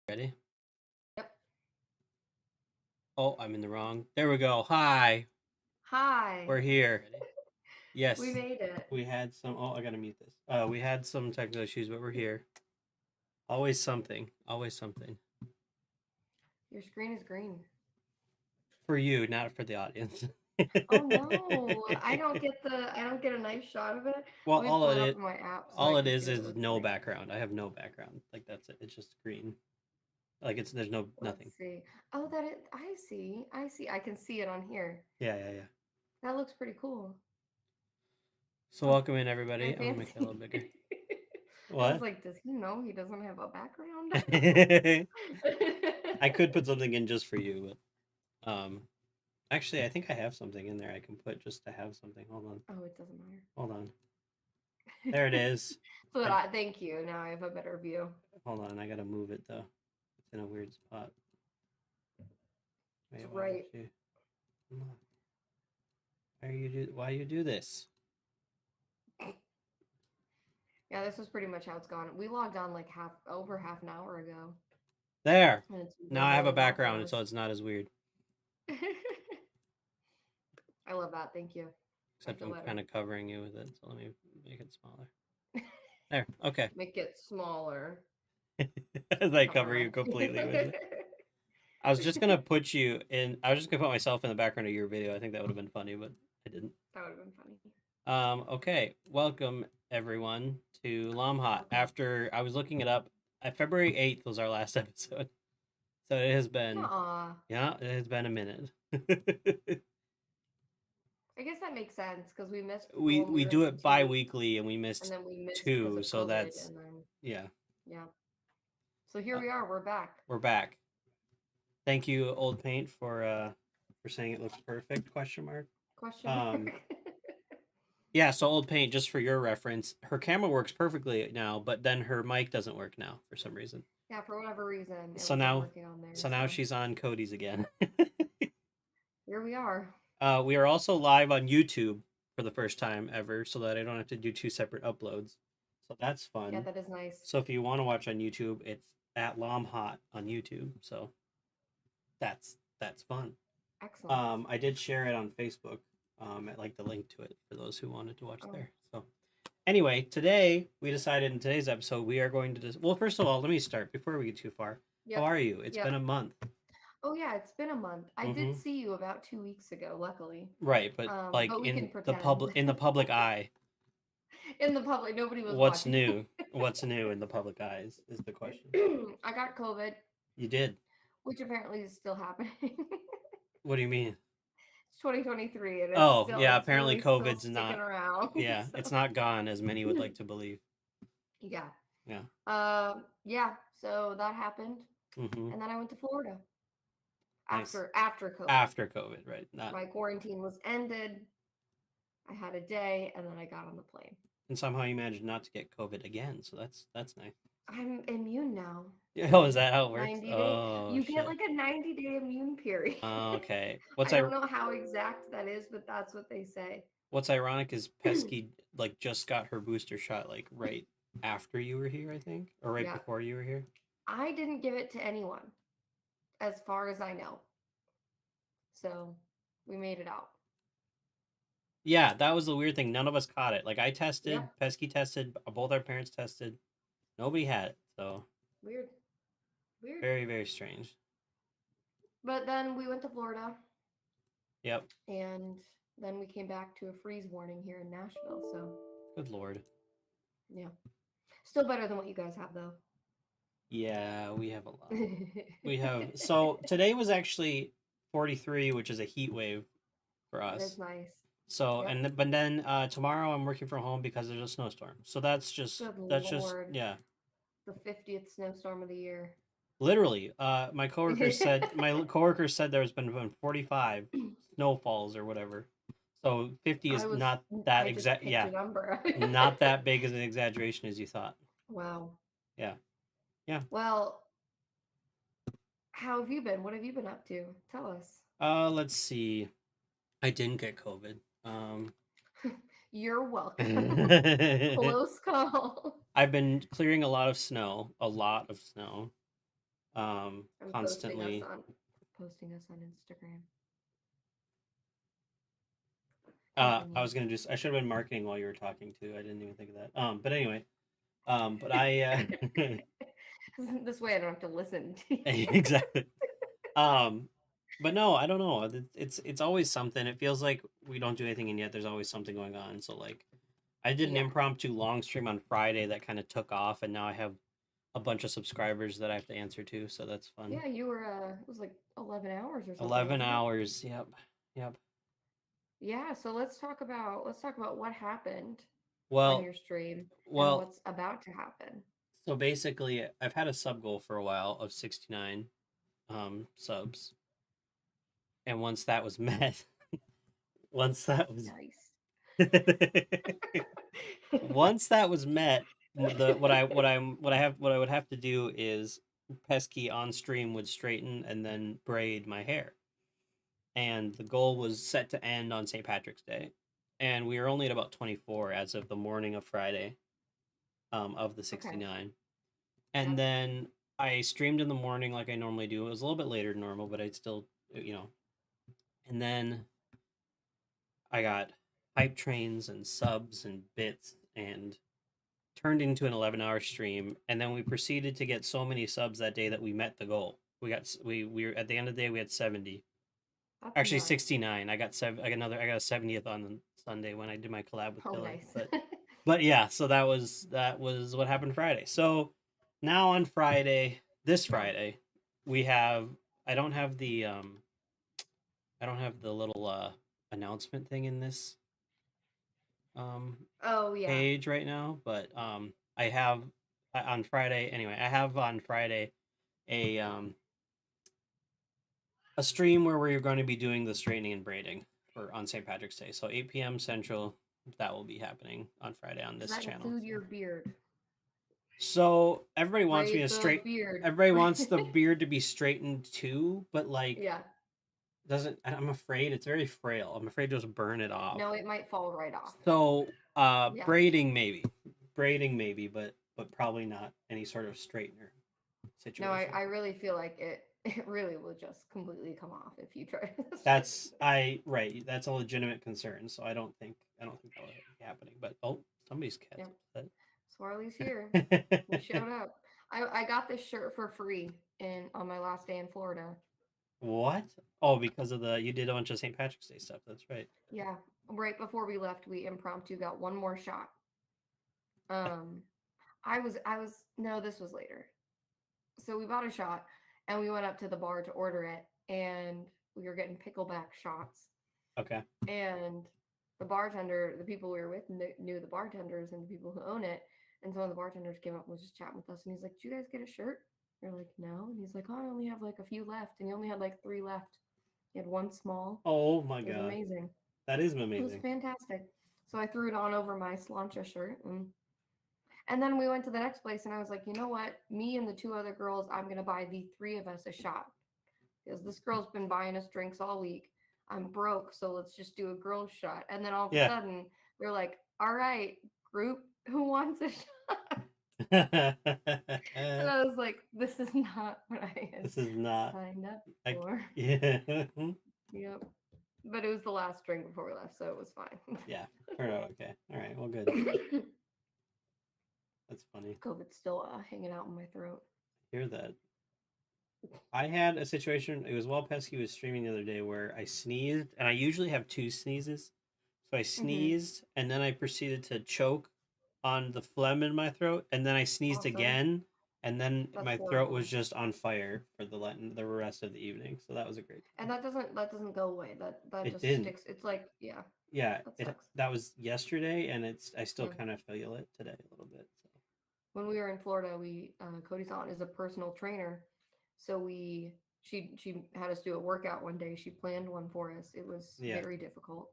Ready? Yep. Oh, I'm in the wrong. There we go. Hi. Hi. We're here. We Yes. made it. We had some I gotta mute this. We had some technical issues, but we're here. Always something. Always something. Your screen is green. For you, not for the audience. Oh no. I don't get a nice shot of it. Well, Let me pull it up in my app so I all it can see what it is looks no like. background. I have no background. Like that's it. It's just green. Like there's Let's nothing. see. Oh, I see. I see. I can see it on here. Yeah. That looks pretty cool. So Oh, welcome in very everybody. I'm gonna make that a little fancy. bigger. I was What? like, does he know he doesn't have a background? I could put something in just for you, but actually, I think I have something in there I can put just to have something. Hold on. Oh, it doesn't Hold on. matter. There it is. Thank you. Now I have a better view. Hold on. I gotta move it though. It's in a weird spot. It's Wait, why would right. you? Come on. Why you do this? Yeah, this is pretty much how it's gone. We logged on like over half an hour ago, There. and it's Now I have a literally half of background, us. so it's not as weird. I love that. Thank you. I Except feel I'm kind better. of covering you with it, so let me make it smaller. There. Okay. Make it smaller. As I Cover cover you up. completely with it. That I was just gonna put you in. I was just gonna put myself in the background of your video. I think that would have been funny, but I didn't. would have been funny. Okay. Welcome everyone to LOMHOT. Welcome. After I was looking it up, February 8th was our last episode. So it has been, Aw. yeah, it has been a minute. I guess that makes sense because we missed the we one we we were do in for it 2 weeks, bi-weekly and we and missed then we missed because two, of so COVID, that's and then yeah. yeah. So here Uh, we are. We're back. we're back. Thank you, Old Paint, for saying it looks perfect? Question mark. Question Um, mark. yeah. So Old Paint, just for your reference, her camera works perfectly now, but then her mic doesn't work now for some reason. Yeah, for whatever reason, it So wasn't now, working on there. so now So she's on Cody's again. here we are. We are also live on YouTube for the first time ever, so that I don't have to do two separate uploads. So that's Yeah, fun. that is nice. So if you want to watch on YouTube, it's at LOMHOT on YouTube. So that's fun. Excellent. I did share it on Facebook. At like the link to it for those who wanted to watch Oh, there. So anyway, today we decided in today's episode we are going to well, first of all, let me start before we get too far. How yep. are you? It's been Yep. a month. Oh yeah, it's been a month. I did Mm-hmm. see you about 2 weeks ago, luckily. Right, but like But we can public pretend. in the public eye, In the public, nobody was what's watching. new? What's new in the public eyes is the question. I got COVID, You did. which apparently is still happening. What do you mean? It's 2023, and Oh, yeah, it's apparently really still COVID's sticking not around. yeah, it's So not gone as many would like to believe. yeah. Yeah. Yeah. So that happened, Mm-hmm. and then I went to Florida Nice. after COVID. After COVID, right? Not My quarantine was ended. I had a day, and then I got on the plane. and somehow you managed not to get COVID again, so that's nice. I'm immune now. Oh, So is that how it works? 90 day, Oh you get shit. like a 90-day immune period. Okay. What's I don't know how exact that is, but that's what they say. what's ironic is Pesky like just got her booster shot like right after you were here, I think, or right Yeah. before you were here. I didn't give it to anyone, as far as I know. So we made it out. Yeah, that was the weird thing. None of us caught it. Like I tested, Yep. Pesky tested, both our parents tested. Nobody had it. So Weird. Weird. very, very strange. But then we went to Florida, Yep. and then we came back to a freeze warning here in Nashville. So Good lord. yeah. Still better than what you guys have, though. Yeah, we have a lot. That We have so today was actually 43, which is a heat wave for us. is nice. So Yep. but then tomorrow I'm working from home because there's a snowstorm. So Good that's just Lord. yeah. The 50th snowstorm of the year. Literally, my coworkers said there's been 45 snowfalls or whatever. So 50 is not that I just exact. picked Yeah, a number. not that big as an exaggeration as you thought. Wow. Yeah, yeah. Well, how have you been? What have you been up to? Tell us. Let's see. I didn't get COVID. You're welcome. Close call. I've been clearing a lot of snow, a lot of snow. I'm constantly. posting us on Instagram. I Continue. was gonna just I should have been marketing while you were talking too. I didn't even think of that. But anyway, but I This way I don't have to listen to you. exactly. Um, but no, I don't know. It's always something. It feels like we don't do anything, and yet there's always something going on. So like, I did an Yeah. impromptu long stream on Friday that kind of took off, and now I have a bunch of subscribers that I have to answer to. So that's fun. Yeah, you were it was like 11 hours or something, 11 wasn't it? hours. Yep. Yep. Yeah, so let's talk about what happened on Well, your stream and well. what's about to happen. So basically, I've had a sub goal for a while of 69 subs, and once that was met, once that was Nice. once that was met, the what I would have to do is Pesky on stream would straighten and then braid my hair, and the goal was set to end on St. Patrick's Day, and we were only at about 24 as of the morning of Friday, of the Okay. 69, and Yep. then I streamed in the morning like I normally do. It was a little bit later than normal, but I'd still, you know, and then I got hype trains and subs and bits and turned into an 11-hour stream, and then we proceeded to get so many subs that day that we met the goal. We were at the end of the day we had 70. That's Actually nuts. 69. I got a 70th on Sunday when I did my collab with Oh, Tilly. nice. But yeah, so that was what happened Friday. So now on Friday, this Yeah. Friday, we have I don't have the little announcement thing in this um Oh, yeah. page right now, but I have on Friday anyway. I have on Friday a um a stream where we're going to be doing the straightening and braiding for on St. Patrick's Day. So 8 p.m. Central, that will be happening on Friday on Does this that channel. include your beard? So everybody wants me Braid to the straight. beard. Everybody wants the beard to be straightened too, but like Yeah. doesn't. I'm afraid it's very frail. I'm afraid to just burn it off. No, it might fall right off. So Yeah. braiding maybe, but probably not any sort of straightener No, situation. I really feel like it really will just completely come off if you try to That's right. That's a legitimate concern. So I don't think that will be happening. But oh, somebody's cat's Yep. Swarley's here. We upset. showed up. I got this shirt for free on my last day in Florida. What? Oh, because of the you did a bunch of St. Patrick's Day stuff. That's right. Yeah. Right before we left, we impromptu got one more shot. Um I was no, this was later. So we bought a shot and we went up to the bar to order it, and we were getting pickleback shots. Okay. And the people we were with knew the bartenders and the people who own it. And so one of the bartenders came up and was just chatting with us, and he's like, "Do you guys get a shirt?" We're like, "No." And he's like, "Oh, I only have like a few left." And he only had like 3 left. He had one small. Oh my It was god. amazing. That is It was amazing. fantastic. So I threw it on over my slancha shirt, and then we went to the next place, and I was like, "You know what? Me and the 2 other girls, I'm gonna buy the 3 of us a shot, because this girl's been buying us drinks all week. I'm broke, so let's just do a girls shot." And then all of a Yeah. sudden, they're like, "All right, group, who wants a shot?" And I was like, "This is not what I had This is not. signed up for." Yeah. Yep. But it was the last drink before we left, so it was fine. Yeah. Turned out okay. All right. Well, good. That's funny. COVID's still hanging out in my throat. Hear that. I had a situation. It was while Pesky was streaming the other day where I sneezed, and I usually have 2 sneezes. So I Mm-hmm. sneezed, and then I proceeded to choke on the phlegm in my throat, and then I sneezed Awesome. again, and then That's my throat was horrible. just on fire for the rest of the evening. So that was a great And time. that doesn't go away. That It just didn't. sticks. It's like, yeah, Yeah, that it sucks. that was yesterday, and I still Yeah. kind of feel it today a little bit. So When we were in Florida, we Cody's aunt is a personal trainer, so she had us do a workout one day. She planned one for us. It was yeah. very difficult,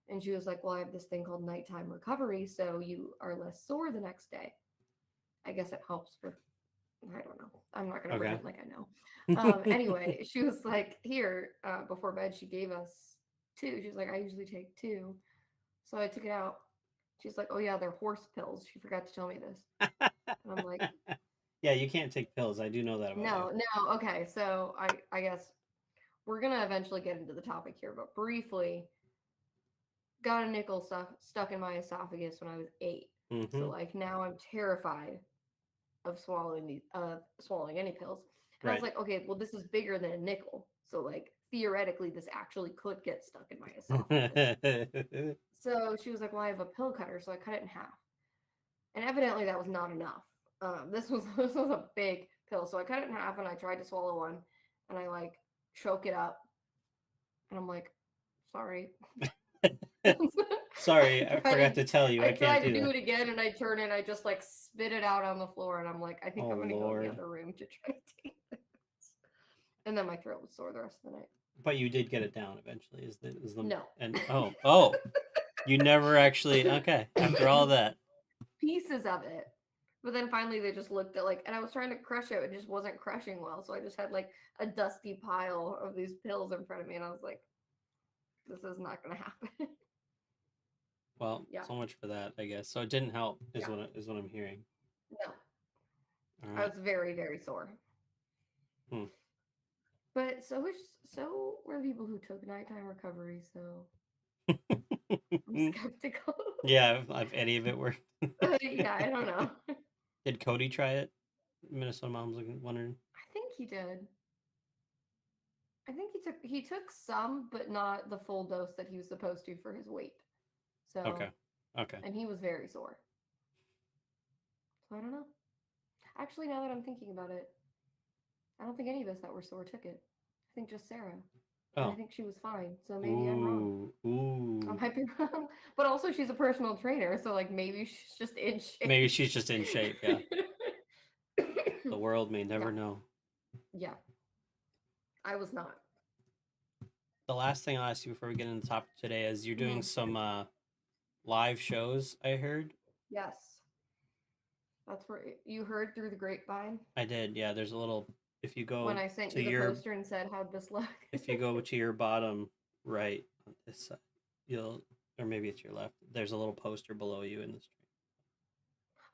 and she was like, "Well, I have this thing called nighttime recovery, so you are less sore the next day." I guess it helps with. I don't know. I'm not gonna Okay. pretend like I know. Anyway, she was like, "Here, before bed, she gave us 2. She's like, I usually take 2, so I took it out. She's like, "Oh yeah, they're horse pills. She forgot to tell me this." And I'm like, Yeah, you can't take pills. I do know that about you. No, no. Okay, so I guess we're gonna eventually get into the topic here, but briefly, got a nickel stuck in my esophagus when I was 8. Mm-hmm. So like now I'm terrified of swallowing any pills. And I was Right. like, okay, well this is bigger than a nickel. So like theoretically this actually could get stuck in my esophagus. So she was like, well, I have a pill cutter, so I cut it in half. And evidently that was not enough. This was a big pill, so I cut it in half and I tried to swallow one, and I like choke it up, and I'm like, sorry. Sorry, I forgot to tell you. I I can't tried to do do that. it again, and I turn and I just like spit it out on the floor, and I'm like, I think Oh I'm gonna go in the Lord. other room to try to take this. And then my throat was sore the rest of the night. But you did get it down eventually. Is the No. and oh, you never actually okay, after all that. Pieces of it. But then finally they just looked at like, and I was trying to crush it, it just wasn't crushing well. So I just had like a dusty pile of these pills in front of me, and I was like, this is not gonna happen. Well, Yeah, so much for that, I guess. So it didn't help is yeah, what I'm hearing. no, All I right. was very, very sore. Hmm. But so were people who took nighttime recovery. So I'm skeptical. Yeah, if any of it worked. Yeah, I don't know. Did Cody try it? Minnesota mom's looking wondering. I think he did. I think he took some, but not the full dose that he was supposed to for his weight. So, Okay. Okay. and he was very sore. So I don't know. Actually, now that I'm thinking about it, I don't think any of us that were sore took it. I think just Sarah. And I Oh. think she was fine. So maybe I'm wrong. Ooh. I Ooh. might be wrong. But also, she's a personal trainer. So, like, maybe she's just in Maybe shape. she's just in shape, yeah. The world may Yeah. never know. Yeah. I was not. The last thing I'll ask you before we get into the topic today is you're doing Mhm. some live shows, I heard. Yes. That's where you heard through the grapevine I did, yeah. There's a little if you when go I sent to you the your poster and said, how'd this look? if you go to your bottom right on this side, you'll or maybe it's your left. There's a little poster below you in the stream.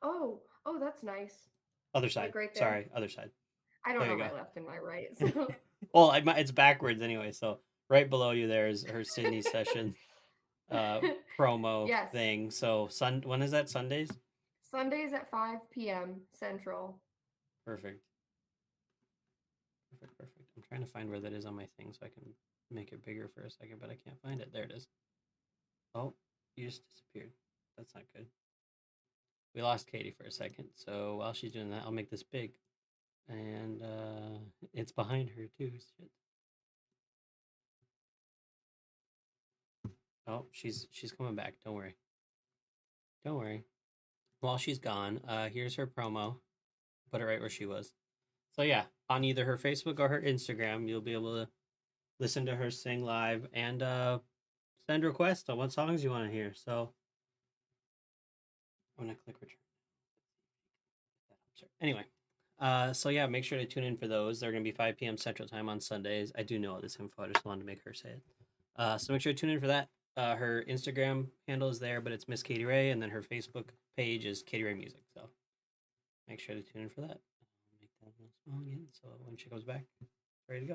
Oh, that's nice. Other side. Like right there. Sorry, other side. I don't There know you go. my left and my right. So Well, it's backwards anyway. So right below you there is her Sydney session promo yes. thing. So when is that? Sundays? Sundays at 5 p.m. Central. Perfect. Perfect. Perfect. I'm trying to find where that is on my thing so I can make it bigger for a second, but I can't find it. There it is. Oh, you just disappeared. That's not good. We lost Katie for a second. So while she's doing that, I'll make this big. And it's behind her too. Shit. Oh, she's coming back. Don't worry. Don't worry. While she's gone, here's her promo. Put it right where she was. So yeah, on either her Facebook or her Instagram, you'll be able to listen to her sing live and send requests on what songs you want to hear. So I'm gonna click return. Anyway, so yeah, make sure to tune in for those. They're gonna be 5 p.m. Central Time on Sundays. I do know all this info. I just wanted to make her say it. So make sure to tune in for that. Her Instagram handle is there, but it's Miss Katie Ray, and then her Facebook page is Katie Ray Music. So make sure to tune in for that. Make that small again, so when she comes back, ready to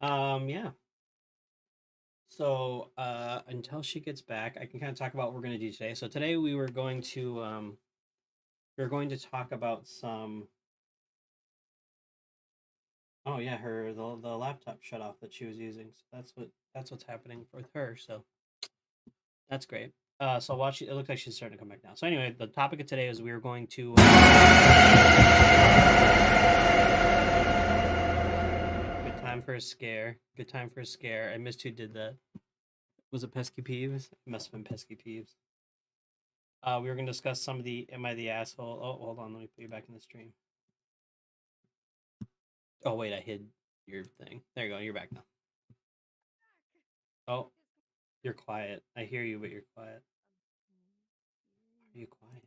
go. Yeah. So until she gets back, I can kind of talk about what we're going to do today. So today we are going to talk about some. Oh yeah, the laptop shut off that she was using. So that's what's happening with her. So that's great. So watch. It looks like she's starting to come back now. So anyway, the topic of today is we are going to. Good time for a scare. Good time for a scare. I missed who did that. Was it Pesky Peeves? It must have been Pesky Peeves. We were going to discuss some of the Am I the Asshole? Oh, hold on. Let me put you back in the stream. Oh, wait. I hid your thing. There you go. You're back now. Oh, you're quiet. I hear you, but you're quiet. Are you quiet?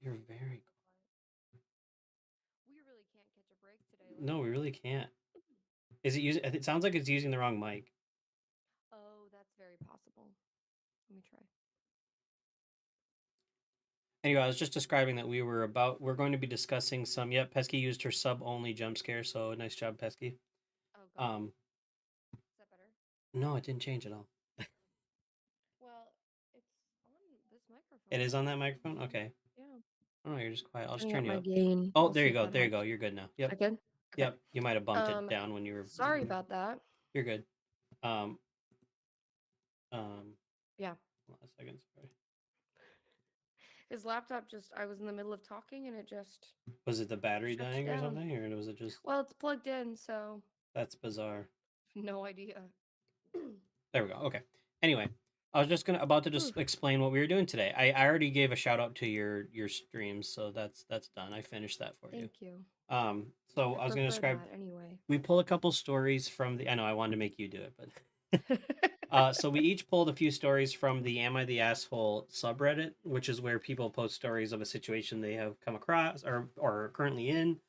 You're very quiet. We really can't catch a break today. No, we really can't. Is it using? It sounds like it's using the wrong mic. Oh, that's very possible. Let me try. Anyway, I was just describing that we're going to be discussing some. Yep, Pesky used her sub only jump scare, so nice job, Pesky. Oh God, Um, is that better? no, it didn't change at all. Well, it's on this microphone. It is I on don't that know. microphone. Okay. Yeah. Oh, you're just quiet. I'll just Turning up turn you my up. gain. Oh, We'll there see you if go. that There you go. helps. You're good now. I Yep. good? Okay. Yep. You might have bumped it down when you were. Sorry about that. You're good. Um. Um. Yeah. Hold on a second. Sorry. His laptop just, I was in the middle of talking and it just Was it the battery shuts dying or down. something, or was it just? Well, it's plugged in, so That's bizarre. no idea. There we go. Okay. Anyway, I was just about to Oof. just explain what we were doing today. I already gave a shout out to your streams, so that's done. I finished that for you. Thank you. So I I was going to prefer describe. that anyway. We pull a couple stories from the. I know I wanted to make you do it, but so we each pulled a few stories from the "Am I the Asshole" subreddit, which is where people post stories of a situation they have come across or are currently in,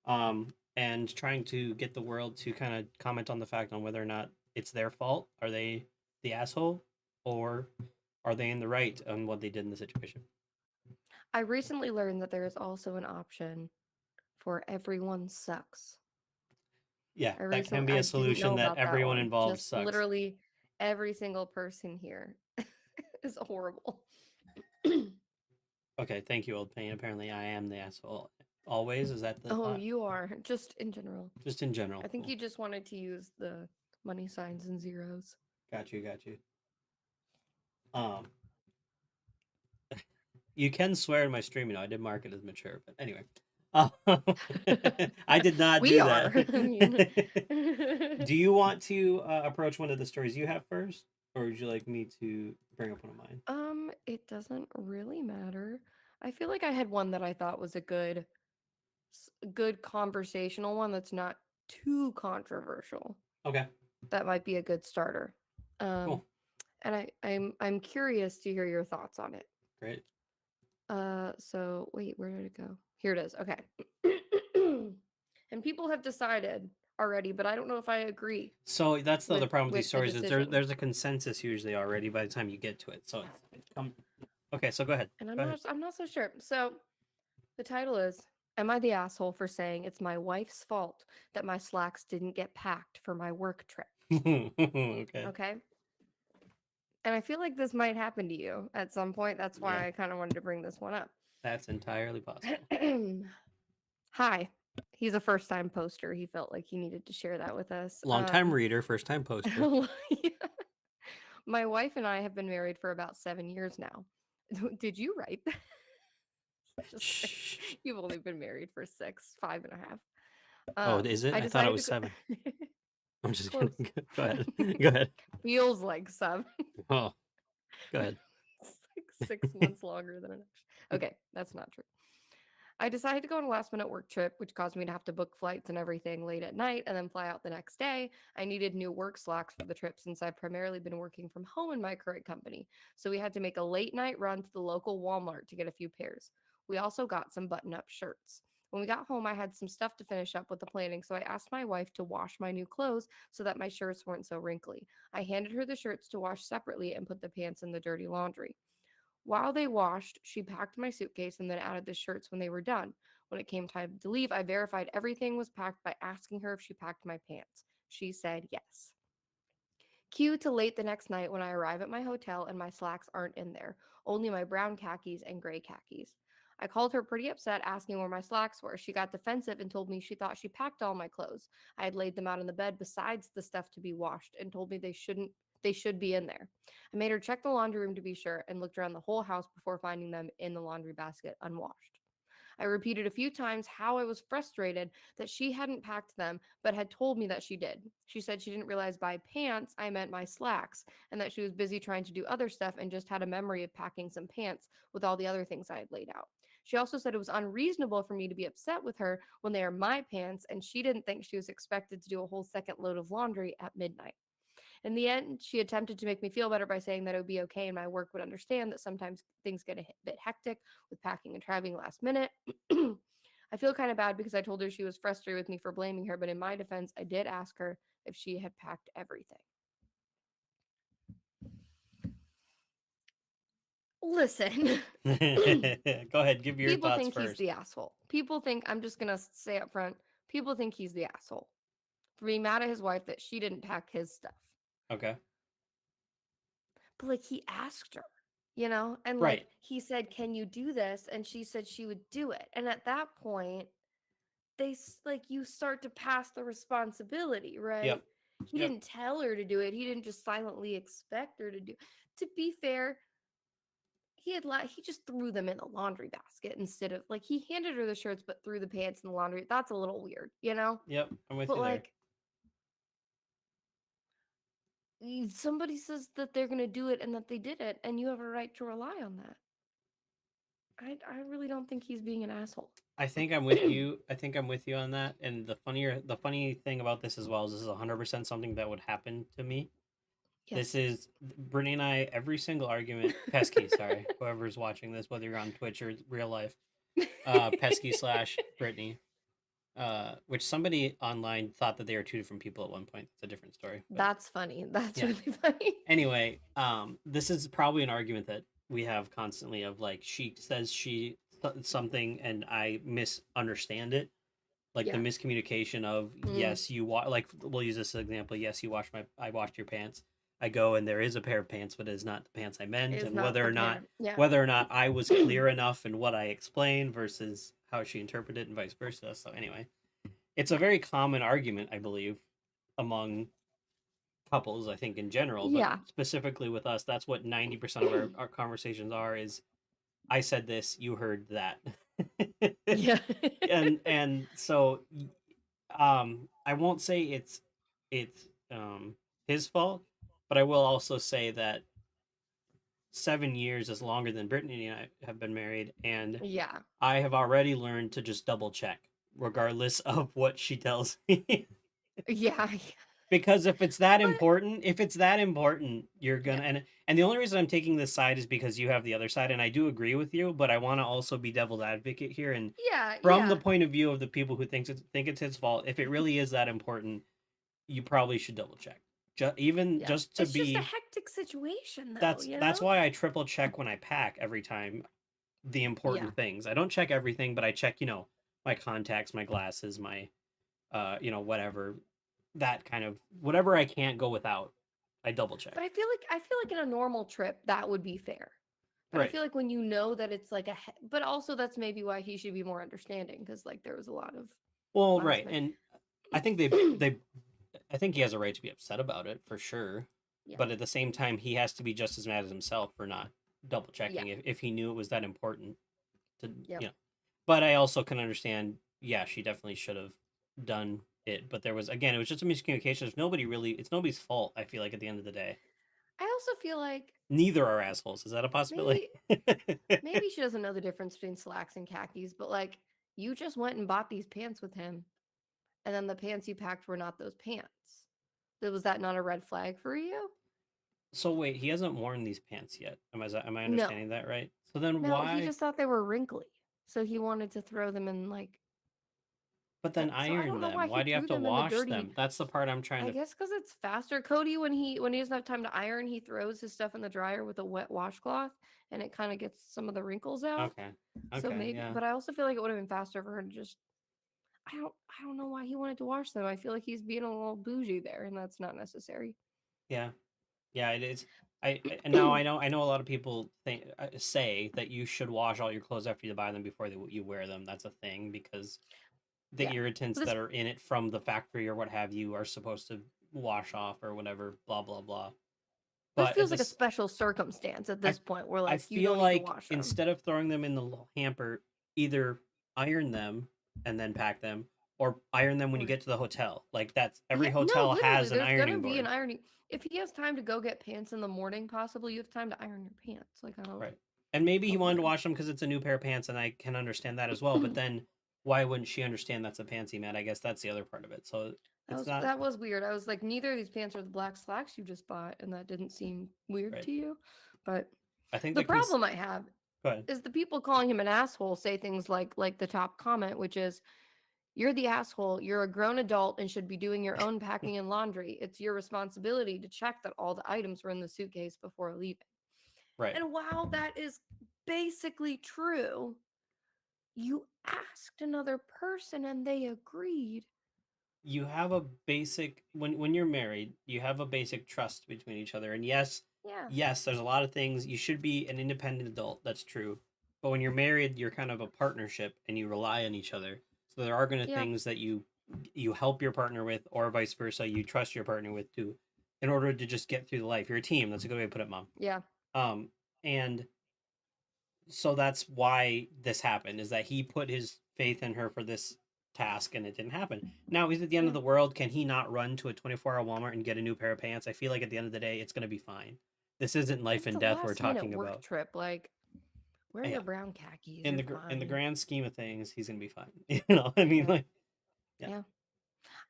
and trying to get the world to kind of comment on the fact on whether or not it's their fault. Are they the asshole, or are they in the right on what they did in the situation? I recently learned that there is also an option for everyone sucks. Yeah, I that can recently be a I didn't solution know that about that everyone one. involved Just sucks. literally every single person here is horrible. Okay, thank you, old pain. Apparently, I am the asshole. Always is that the Oh, thought? you are just in general. Just in general. I think Cool. you just wanted to use the money signs and zeros. Got you. Got you. Um, you can swear in my stream. You know, I did mark it as mature, but anyway, um, I did not We do are. I mean, that. Do you want to approach one of the stories you have first, or would you like me to bring up one of mine? it doesn't really matter. I feel like I had one that I thought was a good conversational one that's not too controversial. Okay, That might be a good starter. Um, cool, and I'm curious to hear your thoughts on it. great. So wait, where did it go? Here it is. Okay. And people have decided already, but I don't know if I agree So that's the other problem with these with the stories is decision. there's a consensus usually already by the time you get to it. So it's come. Okay, so go ahead. And Go ahead. I'm not so sure. So the title is Am I the asshole for saying it's my wife's fault that my slacks didn't get packed for my work trip? Okay. Okay. And I feel like this might happen to you at some point. That's Yeah, why I kind of wanted to bring this one up. that's entirely possible. Hi. He's a first time poster. He felt like he needed to share that with us. Long time reader, first time poster. My wife and I have been married for about 7 years now. Did you write that? Just kidding. Shh. You've only been married for 6, 5.5. Oh, is it? I I thought it decided was to go. 7. I'm just Close. kidding. Go ahead. Go ahead. Feels like 7. Oh, go ahead. It's like 6 months longer than an Okay, that's not true. I decided to go on a last minute work trip, which caused me to have to book flights and everything late at night and then fly out the next day. I needed new work slacks for the trip since I've primarily been working from home in my current company. So we had to make a late night run to the local Walmart to get a few pairs. We also got some button up shirts. When we got home, I had some stuff to finish up with the planning, so I asked my wife to wash my new clothes so that my shirts weren't so wrinkly. I handed her the shirts to wash separately and put the pants in the dirty laundry. While they washed, she packed my suitcase and then added the shirts when they were done. When it came time to leave, I verified everything was packed by asking her if she packed my pants. She said yes. Cue to late the next night when I arrive at my hotel and my slacks aren't in there, only my brown khakis and gray khakis. I called her pretty upset asking where my slacks were. She got defensive and told me she thought she packed all my clothes. I had laid them out on the bed besides the stuff to be washed and told me they should be in there. I made her check the laundry room to be sure and looked around the whole house before finding them in the laundry basket unwashed. I repeated a few times how I was frustrated that she hadn't packed them, but had told me that she did. She said she didn't realize by pants I meant my slacks, and that she was busy trying to do other stuff and just had a memory of packing some pants with all the other things I had laid out. She also said it was unreasonable for me to be upset with her when they are my pants, and she didn't think she was expected to do a whole second load of laundry at midnight. In the end, she attempted to make me feel better by saying that it would be okay and my work would understand that sometimes things get a bit hectic with packing and traveling last minute. I feel kind of bad because I told her she was frustrated with me for blaming her, but in my defense, I did ask her if she had packed everything. Listen. Go ahead, give your People thoughts think he's first. the asshole. People think, I'm just gonna say up front, people think he's the asshole for being mad at his wife that she didn't pack his stuff. Okay. But like he asked her, you know, and like Right. he said, "Can you do this?" And she said she would do it. And at that point, like you start to pass the responsibility, Yep. right? He Yep. didn't tell her to do it. He didn't just silently expect her to do. To be fair, he just threw them in the laundry basket instead of like he handed her the shirts but threw the pants in the laundry. That's a little weird, you know? Yep. I'm with But you there. like somebody says that they're going to do it and that they did it and you have a right to rely on that. I really don't think he's being an asshole. I think I'm with you. I think I'm with you on that. And the funny thing about this as well is this is 100% something that would happen to me. This Yes. is Brittany and I, every single argument, Pesky, sorry, whoever's watching this, whether you're on Twitch or real life, Pesky slash Brittany, which somebody online thought that they were two different people at one point. It's a different story, but That's funny. That's yeah. really funny. Anyway, this is probably an argument that we have constantly of like she says something and I misunderstand it, like the Yeah. miscommunication of Mm, yes like we'll use this example, yes I washed your pants, I go and there is a pair of pants but it is not the pants I meant, is and not the pair. Yeah. whether or not I was clear enough in what I explained versus how she interpreted it and vice versa. So anyway, it's a Yeah. very common argument, I believe, among couples, I think in general, but Yeah. specifically with us, that's what 90% of our conversations are is I said this, you heard that. Yeah. And so I won't say it's his fault, but I will also say that 7 years is longer than Brittany and I have been married, and Yeah. I have already learned to just double check regardless of what she tells me. Yeah. Because But if it's that important, you're yeah. gonna, and the only reason I'm taking this side is because you have the other side, and I do agree with you, but I want to also be devil's advocate here, and Yeah. from the Yeah. point of view of the people who think it's his fault, if it really is that important, you probably should double check. Even Yeah. just to It's just a be, hectic situation though, you that's know? why I triple check when I pack every time the Yeah. important things. I don't check everything, but I check, my contacts, my glasses, my whatever, that kind of whatever I can't go without, I double check. But I feel like in a normal trip that would be fair. But I Right. feel like when you know that it's like but also that's maybe why he should be more understanding because like there was a lot of Well, last right. minute. And I think they I think he has a right to be upset about it for sure. Yeah. But at the same time, he has to be just as mad as himself for not double Yeah. checking if he knew it was that important to, Yep. But I also can understand, yeah, she definitely should have done it. But there was, again, it was just a miscommunication. It's nobody's fault, I feel like, at the end of the day. I also feel like Neither are assholes. Is that a possibility? maybe maybe she doesn't know the difference between slacks and khakis, but like you just went and bought these pants with him, and then the pants you packed were not those pants. Was that not a red flag for you? So wait, he hasn't worn these pants yet. Am I No. understanding that right? So then No, he why? just thought they were wrinkly. So he wanted to throw them in like But then so I iron don't know them. why he Why do you have threw to them in the wash dirty. them? That's the part I'm trying I to. guess because it's faster. Cody, when he doesn't have time to iron, he throws his stuff in the dryer with a wet washcloth, and it kind of gets some of the wrinkles out. Okay. So Okay. maybe, Yeah. but I also feel like it would have been faster for her to just. I don't know why he wanted to wash them. I feel like he's being a little bougie there, and that's not necessary. Yeah. Yeah. It is. And now I know a lot of people say that you should wash all your clothes after you buy them before you wear them. That's a thing because the Yeah, irritants but this that are in it from the factory or what have you are supposed to wash off or whatever. Blah blah blah. this But at feels like a this, special circumstance at I this point, where I like you feel don't need to like wash them. instead of throwing them in the hamper, either iron them and then pack them, or iron them when you Or get to the hotel. Like that's yeah, every no, hotel literally, has an there's gonna ironing be an board. ironing. If he has time to go get pants in the morning, possibly you have time to iron your pants. Like Right. And maybe he I don't wanted to wash them because it's a new pair of pants, and I can understand that as well. But know. then why wouldn't she understand that's a pants he meant? I guess that's the other part of it. So That it's was not that was weird. I was like, neither of these pants are the black slacks you just bought, and that didn't seem weird right. to you. But I think the the problem I have go ahead. is the people calling him an asshole say things like the top comment, which is, "You're the asshole. You're a grown adult and should be doing your own packing and laundry. It's your responsibility to check that all the items were in the suitcase before leaving." Right. And while that is basically true, you asked another person and they agreed. You have a basic when you're married, you have a basic trust between each other. And yes, Yeah. yes, there's a lot of things you should be an independent adult. That's true. But when you're married, you're kind of a partnership and you rely on each other. So there are going to Yeah. things that you help your partner with, or vice versa, you trust your partner with too, in order to just get through the life. You're a team. That's a good way to put it, Mom. Yeah. And so that's why this happened, is that he put his faith in her for this task and it didn't happen. Now, is it the end Yeah. of the world? Can he not run to a 24-hour Walmart and get a new pair of pants? I feel like at the end of the day, it's going to be fine. This isn't life It's and a death we're last minute talking work about. trip. Like, wear Yeah. your brown khakis. In You're the fine. grand scheme of things, he's going to be fine. You know, I mean, Yeah. like, yeah. Yeah.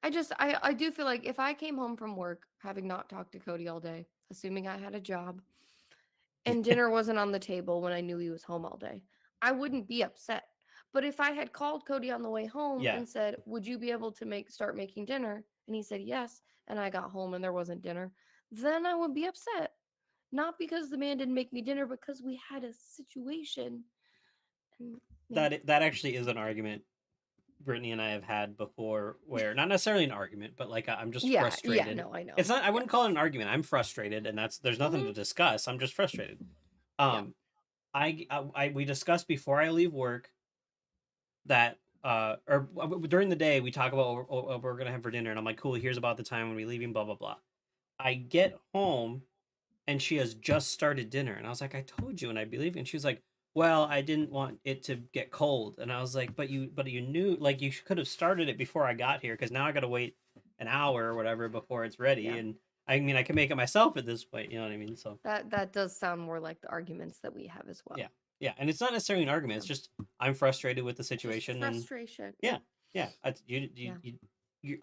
I do feel like if I came home from work having not talked to Cody all day, assuming I had a job, and dinner wasn't on the table when I knew he was home all day, I wouldn't be upset. But if I had called Cody on the way home Yeah. and said, "Would you be able to start making dinner?" and he said yes, and I got home and there wasn't dinner, then I would be upset. Not because the man didn't make me dinner, because we had a situation. And yeah. That actually is an argument Brittany and I have had before, where not necessarily an argument, but like I'm just Yeah, yeah, frustrated. no, I know. It's not. I Yeah. wouldn't call it an argument. I'm frustrated, and there's nothing Hmm. to discuss. I'm just frustrated. Yeah. Um, we discussed before I leave work that or during the day we talk about what we're gonna have for dinner, and I'm like, cool. Here's about the time when we leaving. Blah blah blah. I get home and she has just started dinner, and I was like, I told you, and I believe you. And she was like, well, I didn't want it to get cold, and I was like, but you knew, like, you could have started it before I got here, because now I got to wait an hour or whatever before it's ready. Yeah. And I mean, I can make it myself at this point, you know what I mean? So That does sound more like the arguments that we have as well. yeah, yeah, and it's not necessarily an argument. It's Yeah. just I'm frustrated with the Just situation, and frustration. yeah, Yeah. yeah, Yeah.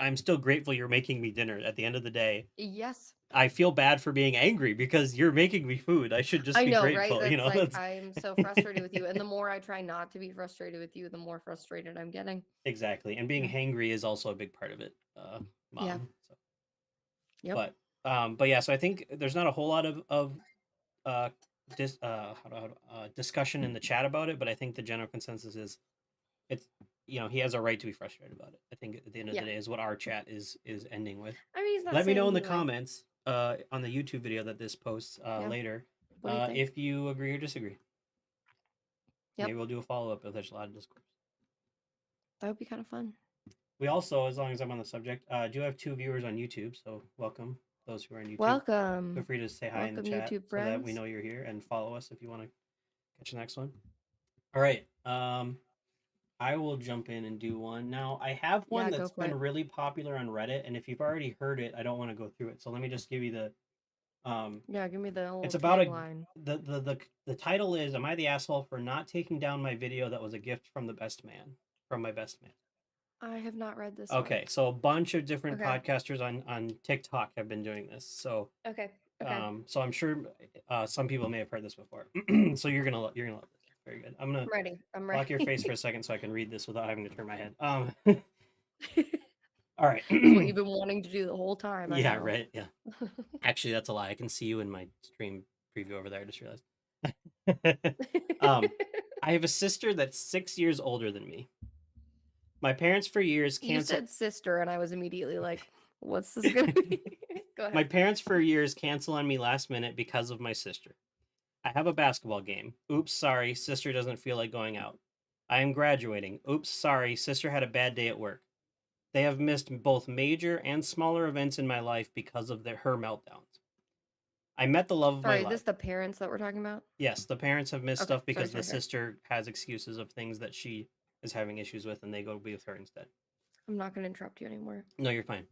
I'm still grateful you're making me dinner. At the end of the day, Yes. I feel bad for being angry because you're making me food. I should just I be know, right? grateful, you That's know? like That's I'm so frustrated with you. And the more I try not to be frustrated with you, the more frustrated I'm getting. exactly. And being Yeah. hangry is also a big part of it, Yeah. Mom. So, Yep. but yeah, so I think there's not a whole lot of uh discussion in the chat about it, but I think the general consensus is it's he has a right to be frustrated about it. I think at the end of the Yeah. day is what our chat is ending with. I mean, he's not Let me know saying in the he like, comments on the YouTube video that this posts yeah. later What do you think? if you agree or disagree. Yep. Maybe we'll do a follow-up if there's a lot of discourse. That would be kind of fun. We also, as long as I'm on the subject, do have 2 viewers on YouTube, so welcome those who are on YouTube. Welcome. Feel free to say hi in the Welcome, chat YouTube so that we friends. know you're here, and follow us if you want to catch the next one. All right. I will jump in and do one. Now, I have one Yeah, go that's for been it. really popular on Reddit, and if you've already heard it, I don't want to go through it. So let me just give you the Yeah, give me the it's little about tagline. the title is, am I the asshole for not taking down my video that was a gift from my best man? I have not read this Okay, one. so a bunch of different Okay. podcasters on TikTok have been doing this. So Okay. Okay. so I'm sure some people may have heard this before. So you're gonna love this. Very good. I'm gonna I'm ready. I'm block your ready. face for a second so I can read this without having to turn my head. All right. It's what you've been wanting to do the whole time. I Yeah, know. right. Yeah. Actually, that's a lie. I can see you in my stream preview over there. I just realized. I have a sister that's 6 years older than me. My parents for years You canceled. said sister, and I was immediately like, "What's this gonna be?" Go ahead. My parents for years cancel on me last minute because of my sister. I have a basketball game. Oops, sorry, sister doesn't feel like going out. I am graduating. Oops, sorry, sister had a bad day at work. They have missed both major and smaller events in my life because of her meltdowns. I met the love of my Sorry, is this life. the parents that we're talking about? Yes, the parents have missed Okay, stuff because the sorry. sister has excuses of things that she is having issues with, and they go be with her instead. I'm not gonna interrupt you anymore. No, you're fine.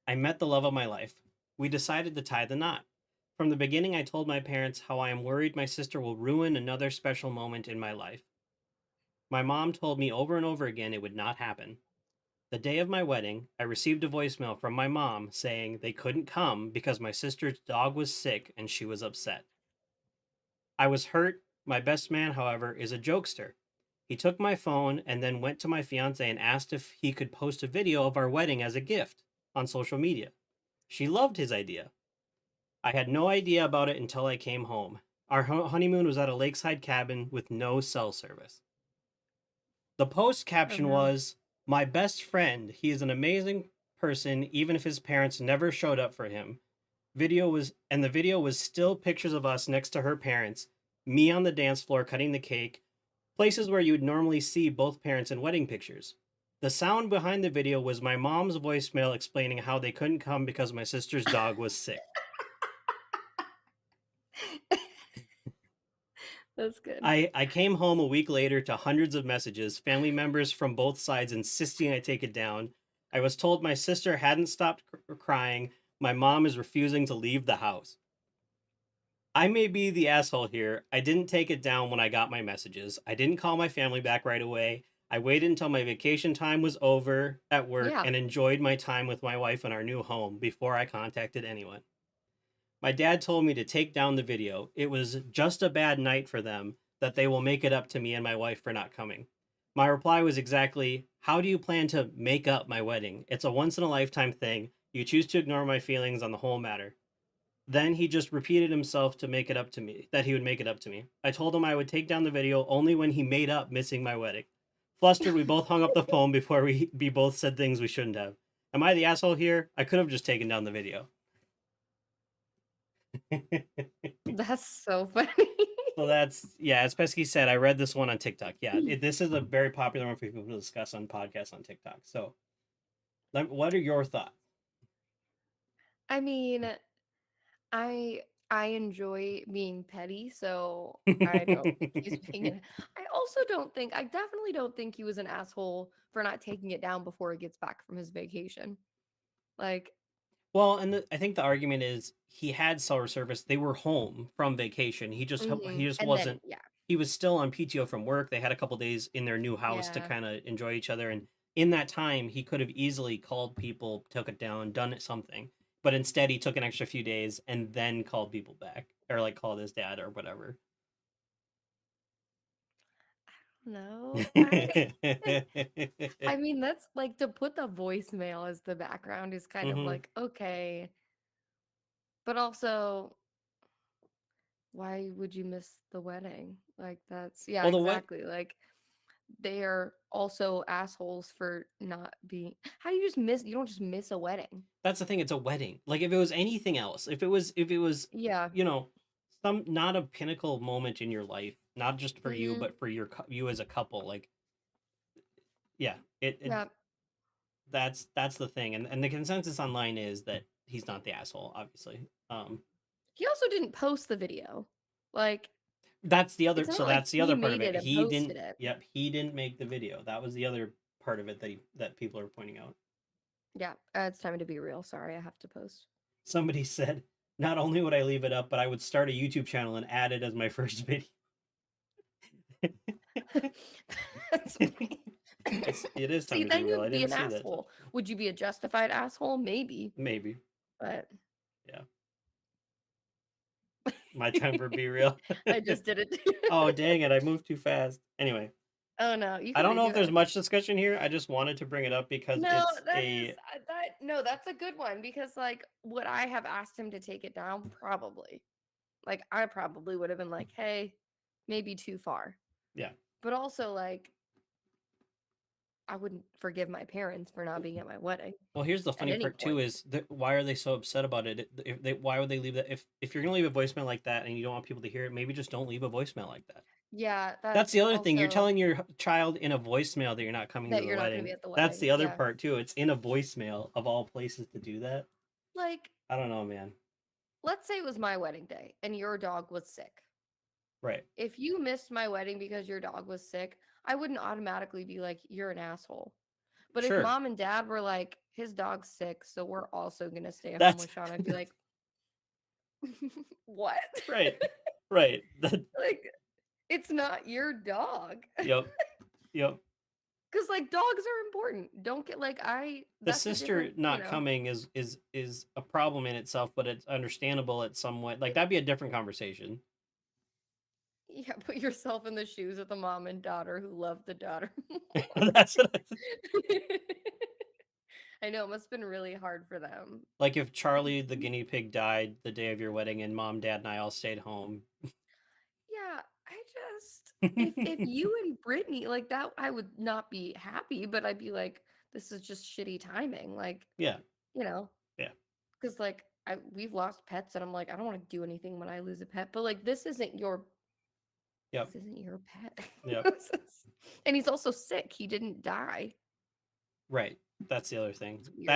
I met the love of my life. We decided to tie the knot. From the beginning, I told my parents how I am worried my sister will ruin another special moment in my life. My mom told me over and over again it would not happen. The day of my wedding, I received a voicemail from my mom saying they couldn't come because my sister's dog was sick and she was upset. I was hurt. My best man, however, is a jokester. He took my phone and then went to my fiance and asked if he could post a video of our wedding as a gift on social media. She loved his idea. I had no idea about it until I came home. Our honeymoon was at a lakeside cabin with no cell service. The post Oh caption no. was, "My best friend. He is an amazing person, even if his parents never showed up for him." The video was still pictures of us next to her parents, me on the dance floor cutting the cake, places where you would normally see both parents in wedding pictures. The sound behind the video was my mom's voicemail explaining how they couldn't come because my sister's dog was sick. That's good. I came home a week later to hundreds of messages, family members from both sides insisting I take it down. I was told my sister hadn't stopped crying. My mom is refusing to leave the house. I may be the asshole here. I didn't take it down when I got my messages. I didn't call my family back right away. I waited until my vacation time was over at work Yeah. and enjoyed my time with my wife in our new home before I contacted anyone. My dad told me to take down the video. It was just a bad night for them, that they will make it up to me and my wife for not coming. My reply was exactly, "How do you plan to make up my wedding? It's a once in a lifetime thing. You choose to ignore my feelings on the whole matter." Then he just repeated himself to make it up to me, that he would make it up to me. I told him I would take down the video only when he made up missing my wedding. Flustered, we both hung up the phone before we both said things we shouldn't have. Am I the asshole here? I could have just taken down the video. That's so funny. So that's, yeah, as Pesky said, I read this one on TikTok. Yeah, this is a very popular one for people to discuss on podcasts on TikTok. So, what are your thoughts? I mean, I I enjoy being petty, so I don't think he's being an I also don't think I definitely don't think he was an asshole for not taking it down before he gets back from his vacation. Like, Well, and I think the argument is he had cell service. They were home from vacation. He just and then wasn't. yeah, He was still on PTO from work. They had a couple days in their new house to yeah. kind of enjoy each other, and in that time, he could have easily called people, took it down, done something. But instead, he took an extra few days and then called people back, or like called his dad or whatever. No, I mean that's like to put the voicemail as the background is kind of Hmm. like okay, but also why would you miss the wedding? Like that's yeah, Well, the what? exactly. Like they are also assholes for not being how do you just miss you don't just miss a wedding. That's the thing. It's a wedding. Like if it was anything else, if it was, Yeah. you know, some not a pinnacle moment in your life, not just for you, Mm-hmm. but for you as a couple. Like, yeah, it Yeah. that's the thing, and the consensus online is that he's not the asshole. Obviously, He also didn't post the video. Like that's the other. it's So not like that's the he other part of made it. it and He didn't. posted it. Yep, he didn't make the video. That was the other part of it that people are pointing out. Yeah, it's time to be real. Sorry, I have to post. Somebody said, not only would I leave it up, but I would start a YouTube channel and add it as my first video. That's It is time See, to be then real. I you'd be didn't an see that till asshole. Would you be a justified asshole? Maybe, maybe. but Yeah. My time for be real. I just did it. Oh dang it, I moved too fast. Anyway, Oh no, you I can don't know redo if there's it. much discussion here. I just wanted to bring it up because No, it's that is a that. No, that's a good one because like, would I have asked him to take it down? Probably. Like, I probably would have been like, "Hey, maybe too far." yeah. But also, like, I wouldn't forgive my parents for not being at my wedding Well, here's the at funny any part too point. is that why are they so upset about it? If they why would they leave that if you're gonna leave a voicemail like that and you don't want people to hear it, maybe just don't leave a voicemail like that. Yeah, That's the that's other thing. You're also telling your child in a voicemail that you're not coming to that the you're not going to be wedding. at the That's wedding. the other Yeah. part too. It's in a voicemail of all places to do that. Like, I don't know, man. let's say it was my wedding day and your dog was sick. Right. If you missed my wedding because your dog was sick, I wouldn't automatically be like, you're an asshole. But if Sure. mom and dad were like, his dog's sick, so we're also going to stay home That's with Sean, I'd be like, what? right. Right. That Like, it's not your dog. yep. Yep. Because, like, dogs are important. Don't get, like, The that's a sister different, not coming is a problem in itself, but it's understandable at some way. Like that'd be a different conversation. yeah, put yourself in the shoes of the mom and daughter who love the daughter more. That's what I know, it must have been really hard for them. like if Charlie the guinea pig died the day of your wedding and mom, dad, and I all stayed home. if you and Brittany like that, I would not be happy, but I'd be like, this is just shitty timing. Like, Yeah, you know, yeah, because like we've lost pets, and I'm like, I don't want to do anything when I lose a pet, but like yep, this isn't your pet. yep. And he's also sick. He didn't die. Right. That's the other thing. It's weird.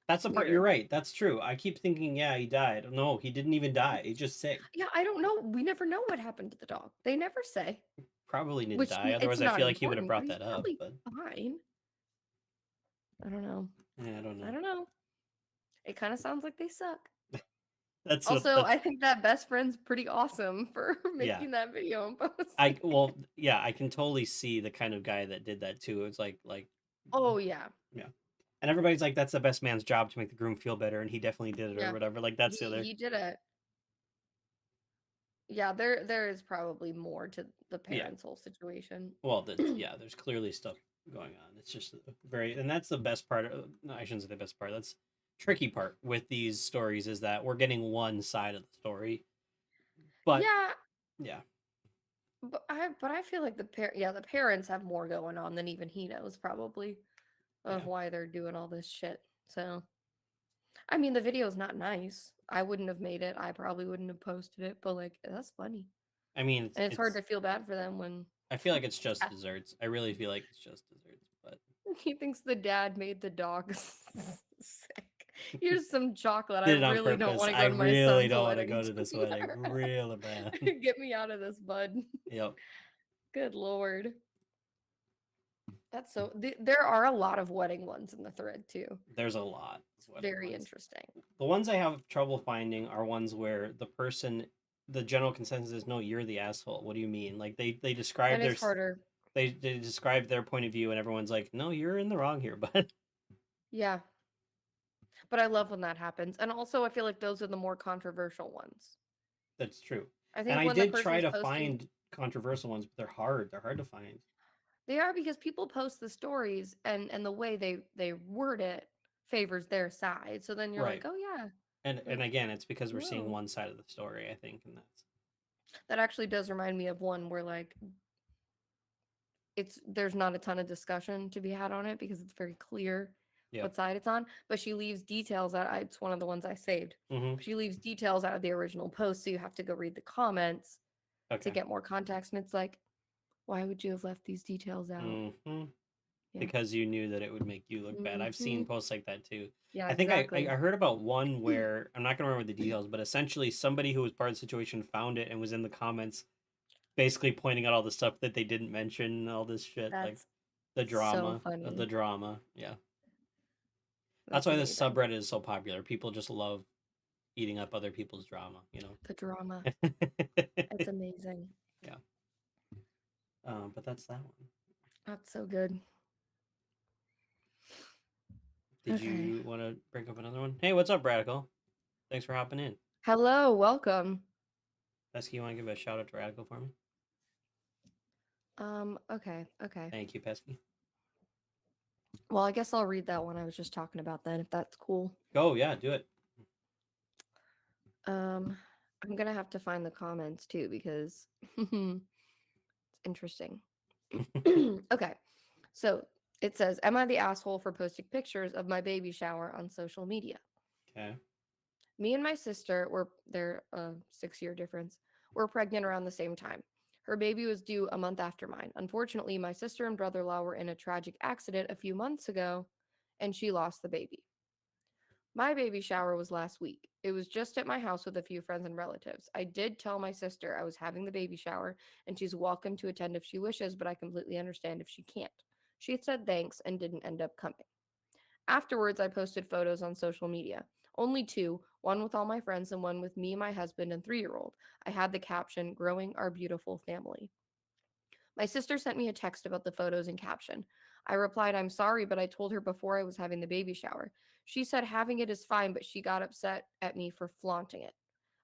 That's the part. You're Weird. right. That's true. I keep thinking, yeah, he died. No, he didn't even die. He's just sick. Yeah, I don't know. We never know what happened to the dog. They never say. Probably didn't Which die. it's Otherwise, I not feel like he would have important, but brought he's that up. probably But fine. I don't know. yeah, I don't I know. don't know. It kind of sounds like they suck. That's what. Also, That's I think that best friend's pretty awesome for yeah. making that video and posting it. Yeah, I can totally see the kind of guy that did that too. It's like Oh yeah. yeah. And everybody's like, that's the best man's job to make the groom feel better, and he definitely did it or Yeah. whatever. Like that's the He other. he did it. Yeah, there is probably more to the Yeah. parents' whole situation. Well, there's clearly stuff going on. It's just and that's the best part. No, I shouldn't say the best part. That's tricky part with these stories is that we're getting one side of the story, but Yeah, yeah, but I feel like the parents have more going on than even he knows probably of yeah. why they're doing all this shit. So, I mean, the video's not nice. I wouldn't have made it. I probably wouldn't have posted it, but like that's funny. I mean, And it's hard to feel bad for them when I feel like it's just desserts. I really feel like it's just desserts, but he thinks the dad made the dog sick. Here's some chocolate. I did it on really don't purpose. want to I go to my really son's don't want to wedding go to this wedding. tomorrow. Real bad. Get me out of this, bud. Yep. Good lord. That's so there are a lot of wedding ones in the thread too. There's a lot It's of wedding very ones. interesting. The ones I have trouble finding are ones where the general consensus is, no, you're the asshole. What do you mean? Like they describe And it's harder. they describe their point of view, and everyone's like, no, you're in the wrong here, but Yeah. But I love when that happens. And also I feel like those are the more controversial ones. that's true. I And think I when the did try person's to posting find controversial ones, but they're hard. They're hard to find. they are because people post the stories and the way they word it favors their side. So then you're like, Right. "Oh yeah." And Like, again, it's because we're seeing whoa. one side of the story, I think, and that's That actually does remind me of one where like there's not a ton of discussion to be had on it because it's very clear yep. what side it's on, but she leaves details out. It's one of the ones I saved. Mm-hmm. She leaves details out of the original post, so you have to go read the comments to Okay. get more context. And it's like, why would you have left these details out? Mm-hmm. Yeah. Because you knew that it would make you look bad. I've seen Hmm. posts like that too. Yeah, I think exactly. I heard about one where I'm not gonna remember the details, but essentially somebody who was part of the situation found it and was in the comments basically pointing out all the stuff that they didn't mention and all this shit, like That's so the funny. drama. Yeah. That's That's why this amazing. subreddit is so popular. People just love eating up other people's drama, you The drama. know. It's amazing. Yeah. But that's that one. That's so good. Did Okay. you want to bring up another one? Hey, what's up, Radical? Thanks for hopping in. Hello, welcome. Pesky, you want to give a shout out to Radical for me? Okay. Thank you, Pesky. Well, I guess I'll read that one I was just talking about then, if that's cool. Go, yeah, do it. I'm gonna have to find the comments too because it's interesting. Okay, so it says, "Am I the asshole for posting pictures of my baby shower on social media?" Okay. Me and my sister were there, 6-year difference. Were pregnant around the same time. Her baby was due a month after mine. Unfortunately, my sister and brother-in-law were in a tragic accident a few months ago, and she lost the baby. My baby shower was last week. It was just at my house with a few friends and relatives. I did tell my sister I was having the baby shower and she's welcome to attend if she wishes, but I completely understand if she can't. She said thanks and didn't end up coming. Afterwards, I posted photos on social media. Only two, one with all my friends and one with me, my husband, and 3-year-old. I had the caption, "Growing our beautiful family." My sister sent me a text about the photos and caption. I replied, "I'm sorry, but I told her before I was having the baby shower." She said having it is fine, but she got upset at me for flaunting it.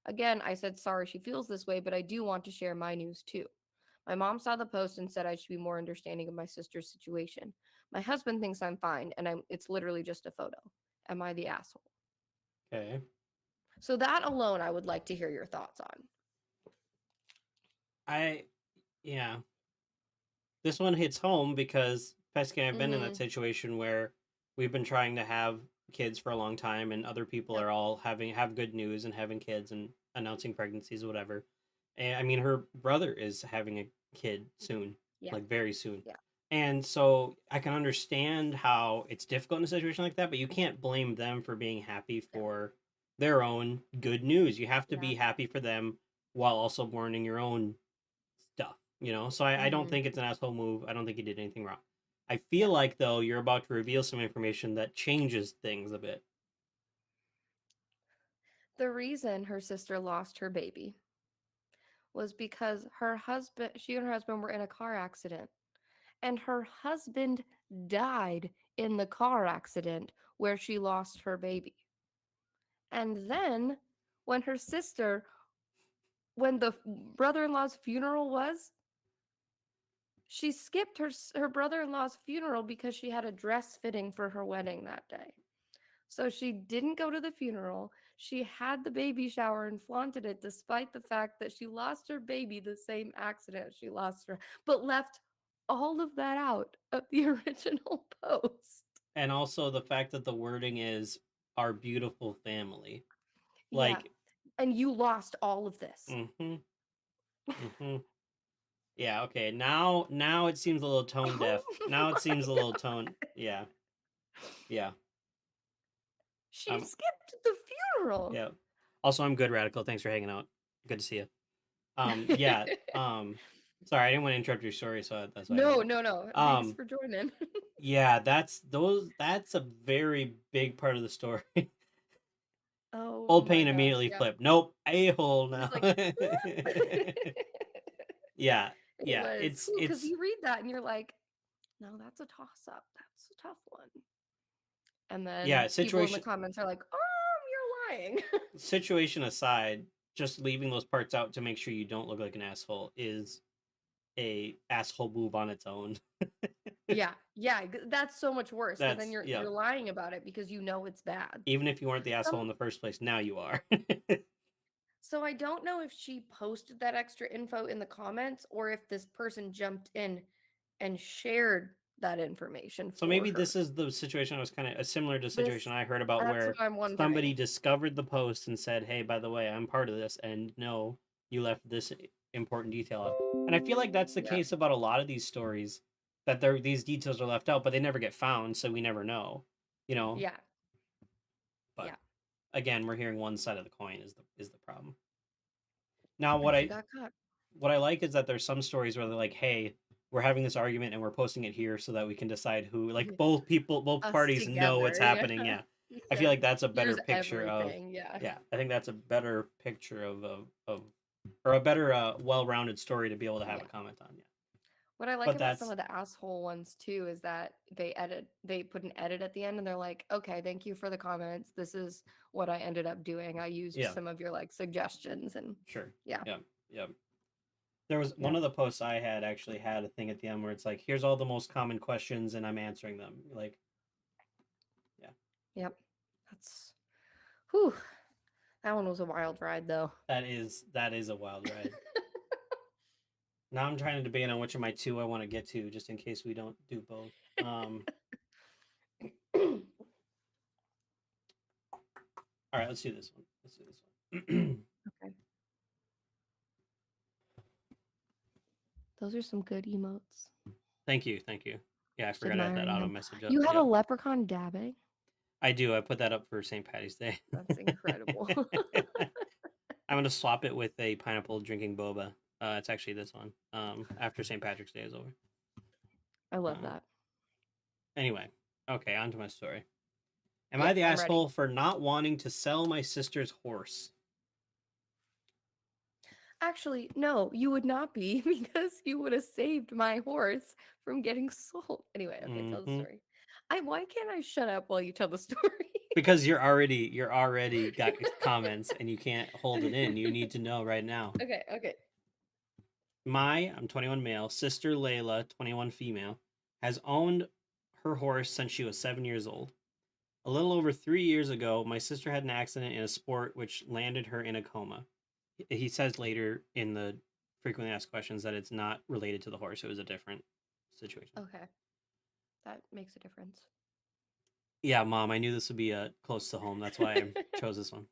Again, I said sorry she feels this way, but I do want to share my news too. My mom saw the post and said I should be more understanding of my sister's situation. My husband thinks I'm fine, and it's literally just a photo. Am I the asshole? Okay. So that alone, I would like to hear your thoughts on. I, yeah. this one hits home because Pesky and I've been in that Mm-hmm. situation where we've been trying to have kids for a long time, and other people Yep. are all have good news and having kids and announcing pregnancies, whatever. And I mean, her brother is having a kid soon, Yeah. like very soon. Yeah. And so I can understand how it's difficult in a situation like that, but you can't blame them for being happy No. for their own good news. You have to Yeah. be happy for them while also mourning your own stuff, you know? So I don't Mm-hmm. think it's an asshole move. I don't think he did anything wrong. I feel Yeah. like, though, you're about to reveal some information that changes things a bit. The reason her sister lost her baby was because she and her husband were in a car accident, and her husband died in the car accident where she lost her baby. And then when her sister, when the brother-in-law's funeral was, she skipped her brother-in-law's funeral because she had a dress fitting for her wedding that day. So she didn't go to the funeral. She had the baby shower and flaunted it despite the fact that she lost her baby the same accident she lost her, but left all of that out of the original post. And also the fact that the wording is our beautiful family. Yeah. Like, And you lost all of this. mm-hmm, mm-hmm. Yeah, okay. Now it seems a little tone deaf. Oh Now it my seems a little God. tone, yeah, yeah. She Um, skipped the funeral. yeah. Also, I'm good, Radical. Thanks for hanging out. Good to see you. Yeah. Sorry, I didn't want to interrupt your story, so that's why I No, didn't. no, no. Thanks Um, for joining. yeah, that's a very big part of the story. Oh Old my Pain gosh. immediately Yep. flipped. Nope, a hole He's now. like, Yeah, he yeah. was, because It's you read that and you're like, no, that's a toss up. That's a tough one. And then yeah. people in the comments are like, you're lying. Situation aside, just leaving those parts out to make sure you don't look like an asshole is a asshole move on its own. Yeah, yeah, that's so much worse because then That's you're yeah. you're lying about it because you know it's bad. Even if you weren't the asshole Some in the first place, now you are. So I don't know if she posted that extra info in the comments or if this person jumped in and shared that information So for maybe her. this is the situation I was kind of a similar to situation This I heard about That's where what I'm somebody wondering. discovered the post and said, "Hey, by the way, I'm part of this, and no, you left this important detail out." And I feel like that's the Yeah. case about a lot of these stories, that there these details are left out, but they never get found, so we never know, you know. Yeah. But Yeah. again, we're hearing one side of the coin is the problem. Now, And she got caught. what I like is that there's some stories where they're like, "Hey, we're having this argument and we're posting it here so that we can decide who." Like both Us parties know what's together. Yeah. happening. Yeah, I feel Yeah. like that's a better Here's picture of. everything. Yeah. Yeah, I think that's a better picture of or a better well-rounded story to be able to have Yeah. a comment on. Yeah, What I like but about some that's of the asshole ones too is that they put an edit at the end and they're like, okay, thank you for the comments. This is what I ended up doing. I used yeah, some of your like suggestions and sure, yeah. yeah, yeah. There was one Yep. of the posts I had actually had a thing at the end where it's like, "Here's all the most common questions and I'm answering them." Like, yeah, Yep. That's whew. That one was a wild ride though. that is a wild ride. Now I'm trying to debate on which of my two I want to get to, just in case we don't do both. All right, let's do this one. Let's do this one. Okay. Those are some good emotes. Thank you, thank you. Yeah, I Just forgot I had that admiring auto them. message up. You have a Yep, leprechaun dabbing? I do. I put that up for St. Patty's Day. That's incredible. I'm gonna swap it with a pineapple drinking boba. It's actually this one. After St. Patrick's Day is over. I love Um, that. anyway, okay, on to my story. Am I Yep, the I'm ready. asshole for not wanting to sell my sister's horse? Actually, no, you would not be because you would have saved my horse from getting sold. Anyway, okay, tell the Hmm. story. Why can't I shut up while you tell the story? Because you're already got comments and you can't hold it in. You need to know right now. Okay, okay. I'm 21 male, sister Layla, 21 female, has owned her horse since she was 7 years old. A little over 3 years ago, my sister had an accident in a sport which landed her in a coma. He says later in the frequently asked questions that it's not related to the horse, it was a different. situation. Okay, that makes a difference. Yeah, Mom, I knew this would be close to home. That's why I chose this one.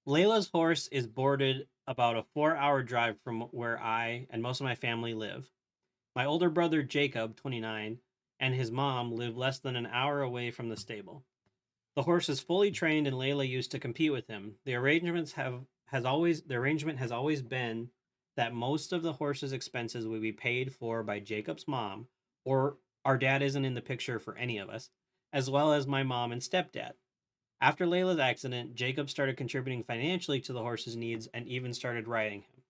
Layla's horse is boarded about a 4-hour drive from where I and most of my family live. My older brother Jacob, 29, and his mom live less than an hour away from the stable. The horse is fully trained and Layla used to compete with him. The arrangement has always been that most of the horse's expenses will be paid for by Jacob's mom, or our dad isn't in the picture for any of us, as well as my mom and stepdad. After Layla's accident, Jacob started contributing financially to the horse's needs and even started riding him.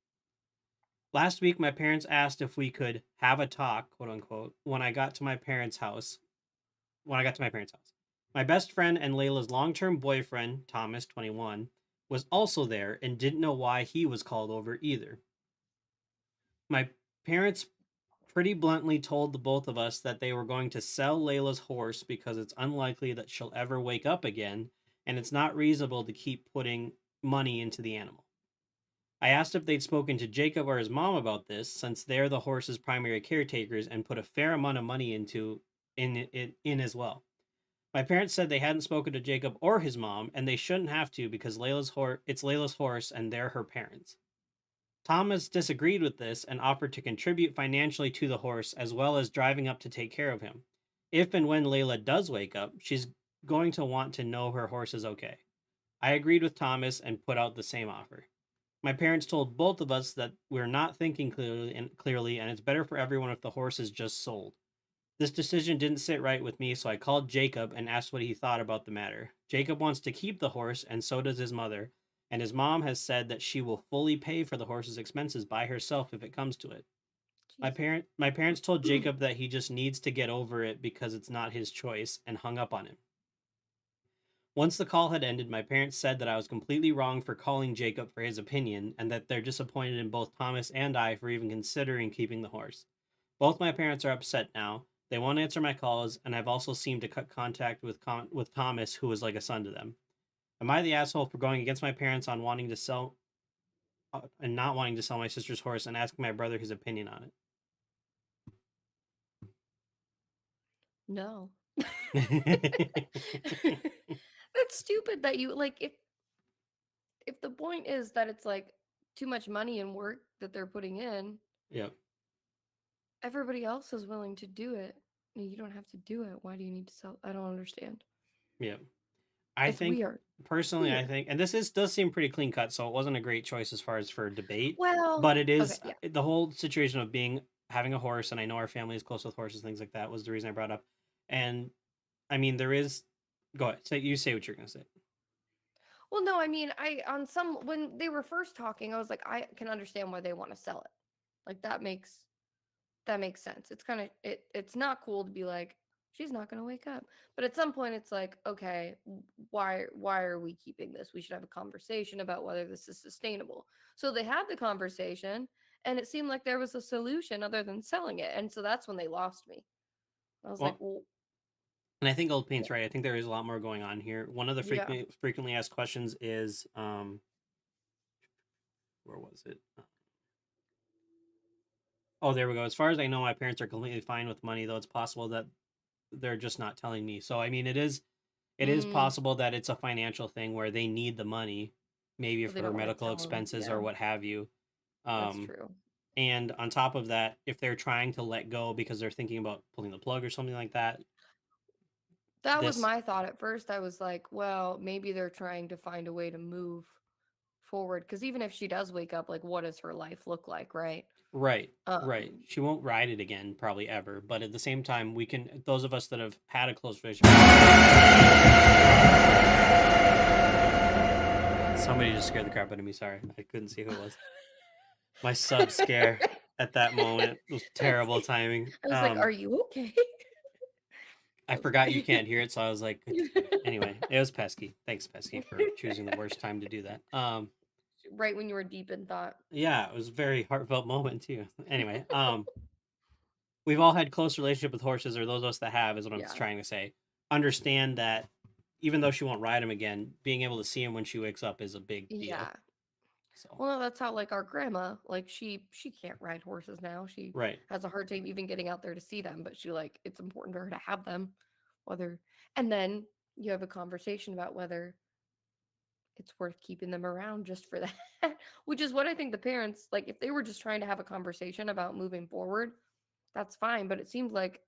Last week, my parents asked if we could have a talk, quote unquote, when I got to my parents' house. My best friend and Layla's long term boyfriend, Thomas, 21, was also there and didn't know why he was called over either. My parents pretty bluntly told the both of us that they were going to sell Layla's horse because it's unlikely that she'll ever wake up again, and it's not reasonable to keep putting money into the animal. I asked if they'd spoken to Jacob or his mom about this, since they're the horse's primary caretakers and put a fair amount of money in as well. My parents said they hadn't spoken to Jacob or his mom, and they shouldn't have to because it's Layla's horse and they're her parents. Thomas disagreed with this and offered to contribute financially to the horse as well as driving up to take care of him. If and when Layla does wake up, she's going to want to know her horse is okay. I agreed with Thomas and put out the same offer. My parents told both of us that we're not thinking clearly, and it's better for everyone if the horse is just sold. This decision didn't sit right with me, so I called Jacob and asked what he thought about the matter. Jacob wants to keep the horse, and so does his mother, and his mom has said that she will fully pay for the horse's expenses by herself if it comes to it. Jesus. My parents told Jacob that he just needs to get over it because it's not his choice and hung up on him. Once the call had ended, my parents said that I was completely wrong for calling Jacob for his opinion and that they're disappointed in both Thomas and I for even considering keeping the horse. Both my parents are upset now. They won't answer my calls, and I've also seemed to cut contact with Thomas, who was like a son to them. Am I the asshole for going against my parents on wanting to sell and not wanting to sell my sister's horse and asking my brother his opinion on No. it? That's stupid that you like if the point is that it's like too much money and work that they're putting in, Yep. everybody else is willing to do it. You don't have to do it. Why do you need to sell? I don't understand. Yep. I It's think weird. personally, I Weird. think, and does seem pretty clean cut, so it wasn't a great choice as far as for debate. Well, But it okay, is yeah. the whole situation of having a horse, and I know our family is close with horses, things like that was the reason I brought up. And I mean, there is. Go ahead. Say what you're gonna say. Well, no, I mean, I on some when they were first talking, I was like, I can understand why they want to sell it. Like that makes sense. It's kind of it's not cool to be like she's not going to wake up. But at some point it's like, okay, why are we keeping this? We should have a conversation about whether this is sustainable. So they had the conversation and it seemed like there was a solution other than selling it. And so that's when they lost me. I was like, Well, well, and I think Old Paint's right. I think there is a lot more going on here. One of the yeah. frequently asked questions is, where was it? Oh, there we go. As far as I know, my parents are completely fine with money, though it's possible that they're just not telling me. So I mean, it is Mm, possible that it's a financial thing where they need the money, maybe but they for don't want to medical tell them. expenses or Yeah, what have you. that's Um, true. and on top of that, if they're trying to let go because they're thinking about pulling the plug or something like that, That was this my thought at first. I was like, well, maybe they're trying to find a way to move forward because even if she does wake up, like what does her life look like, right? right, right, Um, she won't ride it again probably ever. But at the same time, we can those of us that have had a close relationship. Somebody just scared the crap out of me. Sorry, I couldn't see who it was. My sub scare at that moment was terrible timing. I was like, are you okay? I forgot you Okay. can't hear it, so I was like, anyway, it was Pesky. Thanks, Pesky, for choosing the worst time to do that. Right when you were deep in thought. Yeah, it was a very heartfelt moment too. Anyway, we've all had close relationship with horses, or those of us that have, is what I'm Yeah. trying to say. Understand that even though she won't ride him again, being able to see him when she wakes up is a big Yeah. deal. So Well, no, that's how like our grandma, like she can't ride horses now. She right. has a hard time even getting out there to see them, but she like it's important to her to have them. Whether and then you have a conversation about whether it's worth keeping them around just for that, which is what I think the parents like if they were just trying to have a conversation about moving forward, that's fine, but it seems like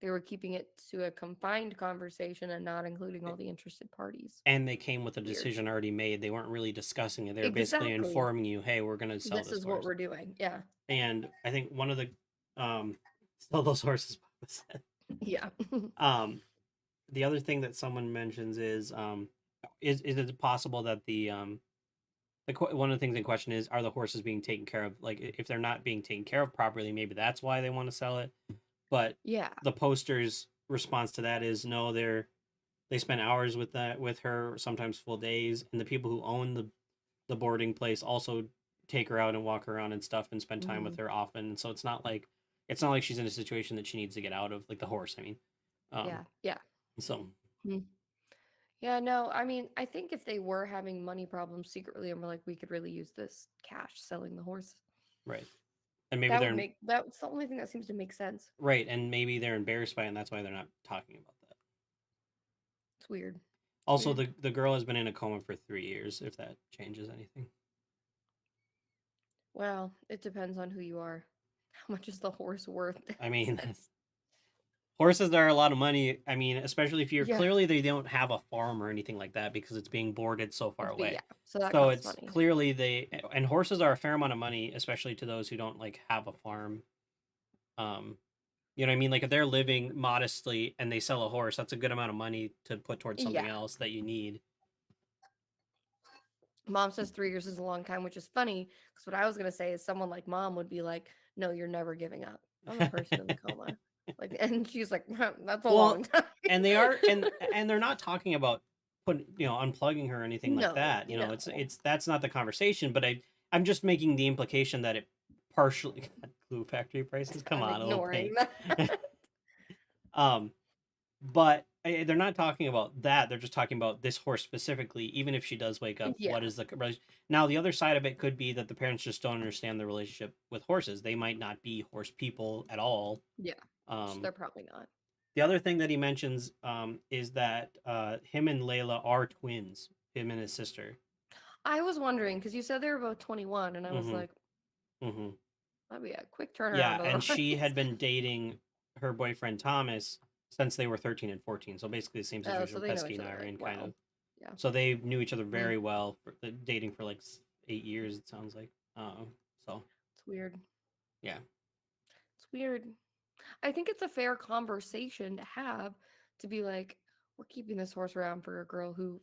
they were keeping it to a confined conversation and not including all the interested parties. And they came with a Weird. decision already made. They weren't really discussing it. They were basically Exactly. informing you, "Hey, we're going to sell This this is what horse." we're doing. Yeah. And I think one of the um, sell those horses. Papa said. Yeah. Um, the other thing that someone mentions is it possible that one of the things in question is, are the horses being taken care of? Like, if they're not being taken care of properly, maybe that's why they want to sell it. But Yeah. the poster's response to that is no, they spend hours with her, sometimes full days, and the people who own the boarding place also take her out and walk around and stuff and spend time with Mhm. her often. So it's not like she's in a situation that she needs to get out of, like the horse. I mean, um, Yeah. Yeah. so Mm. Yeah, no, I mean, I think if they were having money problems secretly and were like, we could really use this cash selling the horse, right, and maybe that they're would make that's the only thing that seems to make sense. right, and maybe they're embarrassed by it, and that's why they're not talking about that. It's weird. It's Also, weird. the girl has been in a coma for 3 years. If that changes anything, Well, it depends on who you are. How much is the horse worth? I mean, That's horses are a lot of money. I mean, especially if you're yeah. clearly they don't have a farm or anything like that because it's being boarded so far But yeah, away. so that So costs it's money. clearly and horses are a fair amount of money, especially to those who don't like have a farm. Um, you know what I mean? Like if they're living modestly and they sell a horse, that's a good amount of money to put towards something Yeah. else that you need. Mom says 3 years is a long time, which is funny because what I was gonna say is someone like mom would be like, "No, you're never giving up." I'm the person in the coma, like, and she's like, "That's a Well, long time." and they are and they're not talking about unplugging her or anything like No, that. no, It's that's not the conversation, but I'm just making the implication that it partially glue factory prices. Come I'm on, old ignoring paint. that. um but they're not talking about that. They're just talking about this horse specifically. Even if she does wake up, Yeah, what is now the other side of it could be that the parents just don't understand the relationship with horses. They might not be horse people at all. yeah, which um they're probably not. the other thing that he mentions is that him and Layla are twins, him and his sister. I was wondering because you said they were both 21, and I was Mm-hmm. like, Mm-hmm. that'd be a quick Yeah, turnaround of and the she had rights. been dating her boyfriend Thomas since they were 13 and 14. So basically the same Oh, situation so with they know Pesky each and I other are like in, kind of. well. Yeah. So they knew each other Hmm. very well, dating for like 8 years, it sounds like. So It's weird. yeah. It's weird. I think it's a fair conversation to have to be like, we're keeping this horse around for a girl who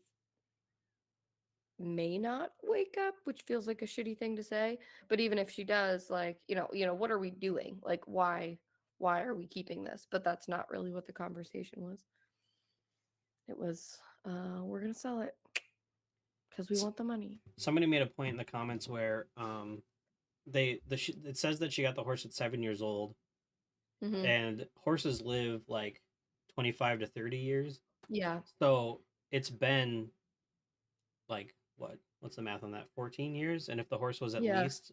may not wake up, which feels like a shitty thing to say. But even if she does, like, what are we doing? Like, why are we keeping this? But that's not really what the conversation was. It was, we're gonna sell it because we want the money. Somebody made a point in the comments where it says that she got the horse at 7 years old, Hmm. and horses live like 25 to 30 years. Yeah, So it's been like what's the math on that? 14 years. And if the horse was at yeah, least,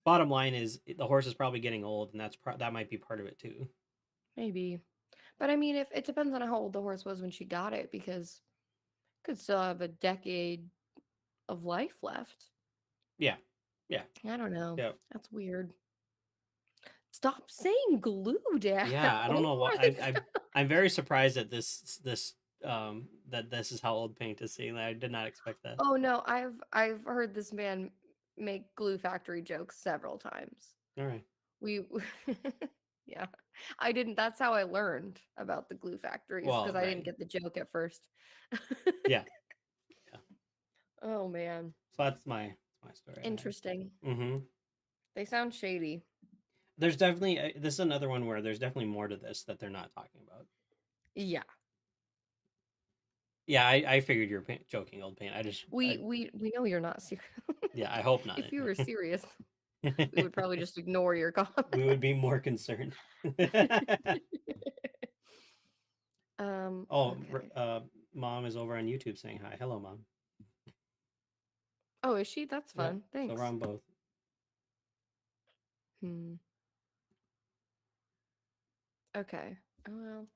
bottom line is the horse is probably getting old, and that might be part of it too. maybe. But I mean, if it depends on how old the horse was when she got it, because it could still have a decade of life left. Yeah. Yeah. I don't know. Yeah. That's weird. Stop saying glue, Dad. Yeah, I don't Oh know why my I'm very surprised that this is how old paint is seeing that. I did not expect that. Oh no, I've heard this man make glue factory jokes several times. All right. We yeah. I didn't that's how I learned about the glue factories because Well, I didn't right. get the joke at first. Yeah. Yeah. Oh man. So that's my story I had. Interesting. Mm-hmm. They sound shady. There's definitely this is another one where there's definitely more to this that they're not talking about. Yeah. Yeah, I figured you were joking, old paint. We know you're not serious. Yeah, I hope not. If you were serious, we We would probably just ignore your comment. would be more concerned. Oh, Okay. Mom is over on YouTube saying hi. Hello, Mom. Oh, is she? That's Yep. fun. So we're Thanks. on both. Hmm. Okay. Oh, well.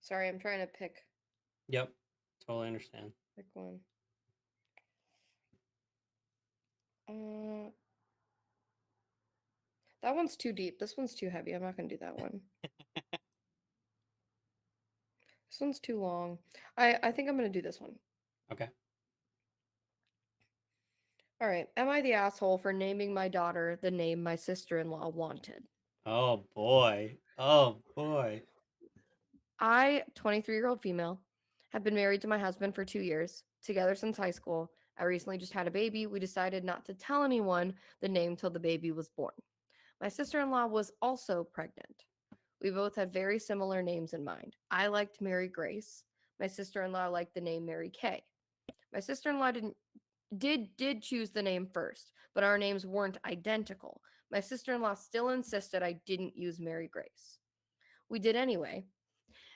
Sorry, I'm trying to Yep. Totally understand. pick one. Uh, that one's too deep. This one's too heavy. I'm not gonna do that one. This one's too long. I think I'm gonna do this one. Okay. All right. Am I the asshole for naming my daughter the name my sister-in-law wanted? Oh boy. Oh boy. I, 23-year-old female, have been married to my husband for 2 years, together since high school. I recently just had a baby. We decided not to tell anyone the name till the baby was born. My sister in law was also pregnant. We both had very similar names in mind. I liked Mary Grace. My sister in law liked the name Mary Kay. My sister in law did choose the name first, but our names weren't identical. My sister in law still insisted I didn't use Mary Grace. We did anyway,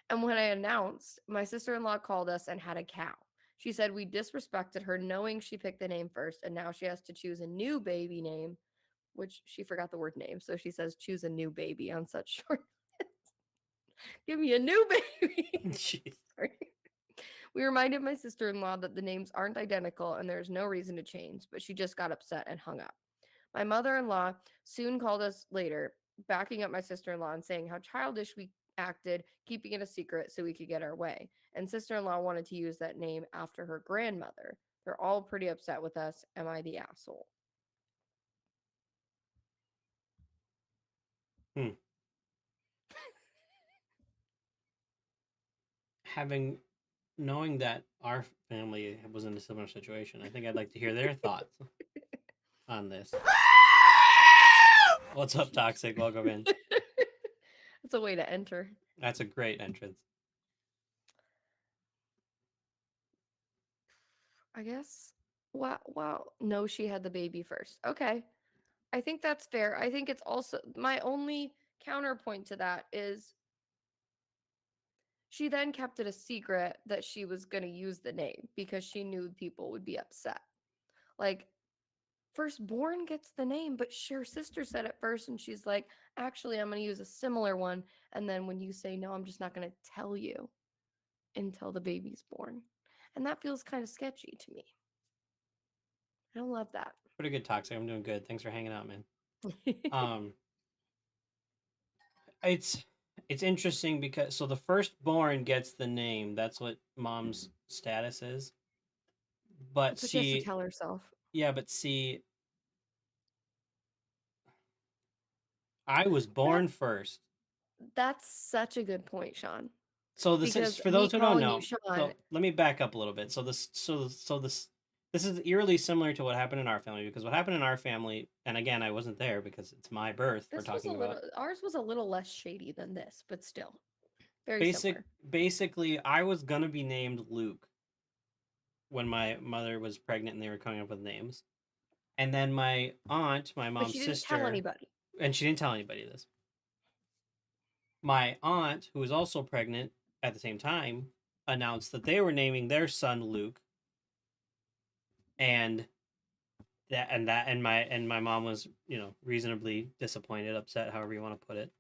and when I announced, my sister in law called us and had a cow. She said we disrespected her knowing she picked the name first, and now she has to choose a new baby name, which she forgot the word name. So she says, choose a new baby on such short. Give me a new baby. Jeez. Sorry. We reminded my sister in law that the names aren't identical and there's no reason to change, but she just got upset and hung up. My mother in law soon called us later, backing up my sister in law and saying how childish we acted, keeping it a secret so we could get our way. And sister in law wanted to use that name after her grandmother. They're all pretty upset with us. Am I the asshole? Hmm. Having knowing that our family was in a similar situation, I think I'd like to hear their thoughts on this. What's up, Toxic? Welcome in. That's a way to enter. That's a great entrance. I guess. Wow. No, she had the baby first. Okay. I think that's fair. I think it's also my only counterpoint to that is she then kept it a secret that she was going to use the name because she knew people would be upset. Like, firstborn gets the name, but her sister said it first, and she's like, actually, I'm going to use a similar one. And then when you say no, I'm just not going to tell you until the baby's born. And that feels kind of sketchy to me. I don't love that. Pretty good, Toxic. I'm doing good. Thanks for hanging out, man. Um, it's it's interesting because so the firstborn gets the name. That's what mom's status is. But That's what she has to see, tell herself. yeah, but see, I was That born first. that's such a good point, Sean. So this is Because for me those who don't calling you know. Sean, So let me back up a little bit. This is eerily similar to what happened in our family because what happened in our family, and again, I wasn't there because it's my birth we're this was a talking little about. ours was a little less shady than this, but still very similar. Basically, I was gonna be named Luke when my mother was pregnant and they were coming up with names. And then my aunt, my But mom's she didn't tell sister, anybody. and she didn't tell anybody this. My aunt, who was also pregnant at the same time, announced that they were naming their son Luke, and my mom was, reasonably disappointed, upset, however you want to put it,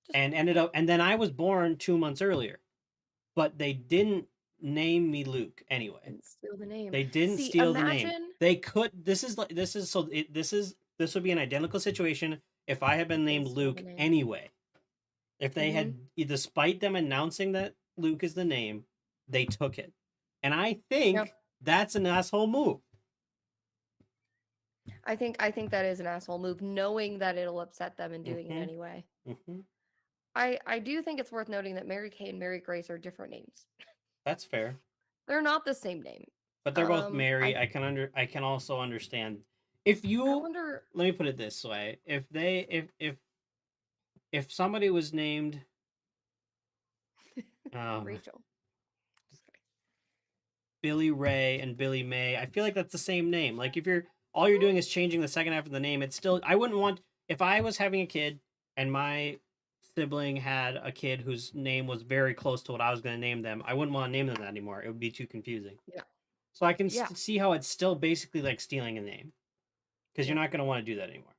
Just and ended up, and then I was born 2 months earlier, but they didn't name me Luke anyway. didn't steal the name. They didn't See, steal the name. imagine They could. This would be an identical situation if I had been if they named stole the Luke name. anyway. If they Mm-hmm. had, despite them announcing that Luke is the name, they took it, and I Yep. think that's an asshole move. I think that is an asshole move, knowing that it'll upset them and doing it Mm-hmm. anyway. Mm-hmm. I do think it's worth noting that Mary Kay and Mary Grace are different names. That's fair, They're not the same name. but they're both I Mary. I can also understand if I you. wonder. Let me put it this way: if somebody was named, um, Rachel. Just kidding. Billy Ray and Billy May, I feel like that's the same name. Like if you're all you're doing is changing the second half of the name, it's still I wouldn't want if I was having a kid and my sibling had a kid whose name was very close to what I was going to name them, I wouldn't want to name them that anymore. It would be too confusing. Yeah. So I can Yeah. see how it's still basically like stealing a name, because you're Yeah. not going to want to do that anymore.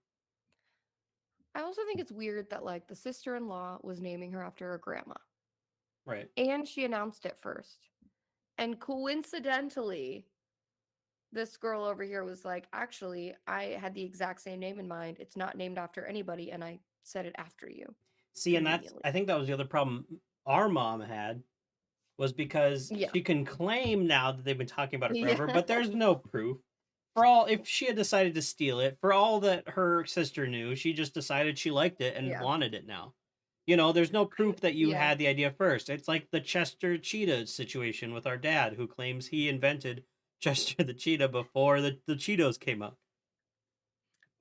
I also think it's weird that like the sister-in-law was naming her after her grandma, Right. and she announced it first. And coincidentally, this girl over here was like, actually, I had the exact same name in mind. It's not named after anybody, and I said it after you, See, and that's, conveniently. I think that was the other problem our mom had, was because Yeah. she can claim now that they've been talking about it Yeah. forever, but there's no proof. For all, if she had decided to steal it, for all that her sister knew, she just decided she liked it and Yeah. wanted it now. You know, there's no proof that you Yeah. had the idea first. It's like the Chester Cheetah situation with our dad, who claims he invented Chester the Cheetah before the Cheetos came out.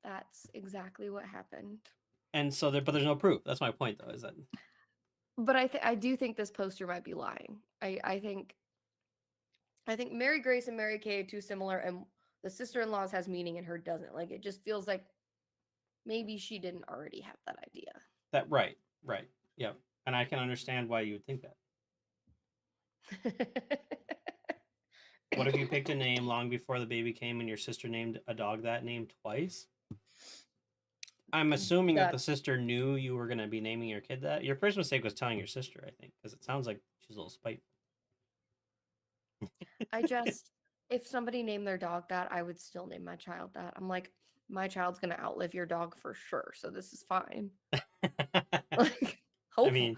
That's exactly what happened. And so, but there's no proof. That's my point, though, is that But I do think this poster might be lying. I think Mary Grace and Mary Kay are too similar, and the sister-in-law's has meaning and her doesn't. Like, it just feels like maybe she didn't already have that idea. right, right, yep. And I can understand why you would think that. What if you picked a name long before the baby came and your sister named a dog that name twice? I'm assuming that the That's sister knew you were going to be naming your kid that. Your first mistake was telling your sister, I think, because it sounds like she's a little spiteful. I just if somebody named their dog that, I would still name my child that. I'm like, my child's gonna outlive your dog for sure, so this is fine. Like, I hopefully. mean,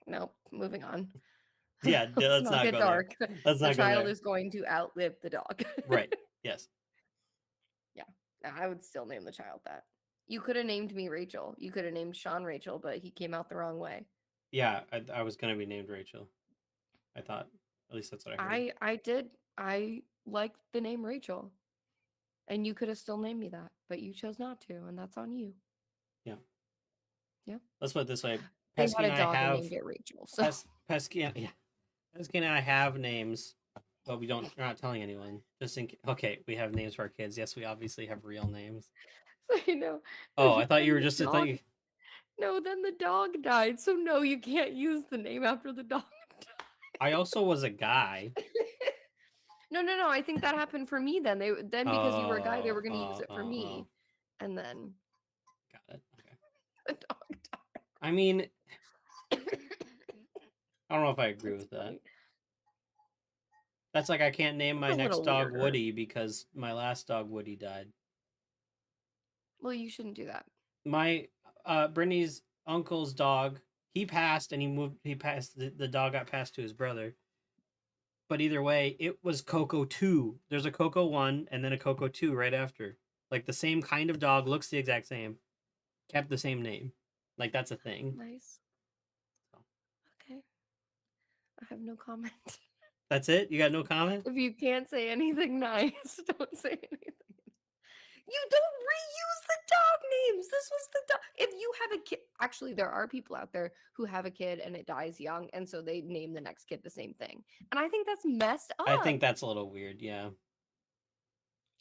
Nope, moving on. yeah, Let's let's not not get go there. dark. Let's The not go child there. is going to outlive the dog. Right. Yes. Yeah, I would still name the child that. You could have named me Rachel. You could have named Sean Rachel, but he came out the wrong way. Yeah, I was going to be named Rachel. I thought. At least that's what I heard. I did. I liked the name Rachel. And you could have still named me that, but you chose not to, and that's on you. Yeah. Yeah. Let's put it this way. They Pesky had and a I dog and have named it Rachel. So Pesky. Yeah. Pesky and I have names, but we're not telling anyone. Just in okay, we have names for our kids. Yes, we obviously have real names. so you know. Oh, I thought you Then were the just. I thought dog. you. No, then the dog died. So no, you can't use the name after the dog. I also was a guy. No. I think that happened for me then. Then because you were a guy, they were going to use it for Oh. me, and then Got it. Okay. the dog I mean, died. I don't know if I agree That's with that. funny. That's like I can't name my That's a next little dog weirder. Woody because my last dog Woody died. Well, you shouldn't do that. My Brittany's uncle's dog, he passed and he passed the dog got passed to his brother. But either way, it was Coco 2. There's a Coco 1 and then a Coco 2 right after. Like the same kind of dog, looks the exact same, kept the same name. Like that's a thing. Nice. Okay. I have no comment. That's it? You got no comment? If you can't say anything nice, don't say anything. You don't reuse the dog names. This was the dog. If you have a kid, actually, there are people out there who have a kid and it dies young, and so they name the next kid the same thing. And I think that's messed up. I think that's a little weird, yeah.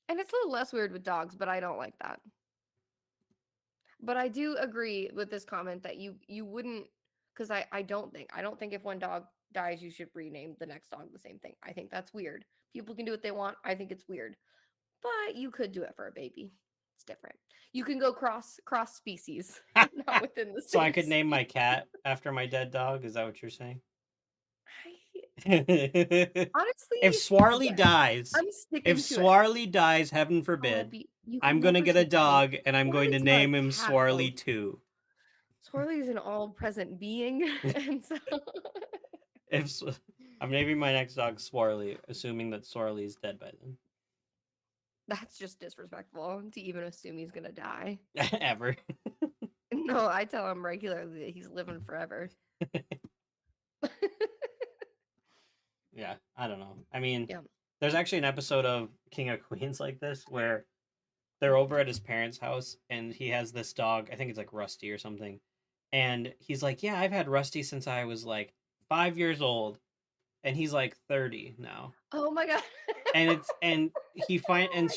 And it's a little less weird with dogs, but I don't like that. But I do agree with this comment that you wouldn't, because I don't think if one dog dies, you should rename the next dog the same thing. I think that's weird. People can do what they want. I think it's weird. But you could do it for a baby. It's different. You can go cross species, not within the So same I could name my species. cat after my dead dog? Is that what you're saying? Honestly, If Swarley yes. dies, I'm sticking if to it. Swarley dies, heaven Oh, forbid, you I'm can gonna never get a say heaven. dog and I'm going to Swarley's not a name him cat, Swarley though. 2. Swarley is an all-present being, and so If I'm naming my next dog Swarley, assuming that Swarley is dead by then. that's just disrespectful to even assume he's gonna die. Ever. No, I tell him regularly that he's living forever. Yeah, I don't know. I mean, Yeah. there's actually an episode of King of Queens like this where they're over at his parents' house and he has this dog. I think it's like Rusty or something. And he's like, "Yeah, I've had Rusty since I was like 5 years old," and he's like 30 now. Oh my god. And Oh my gosh.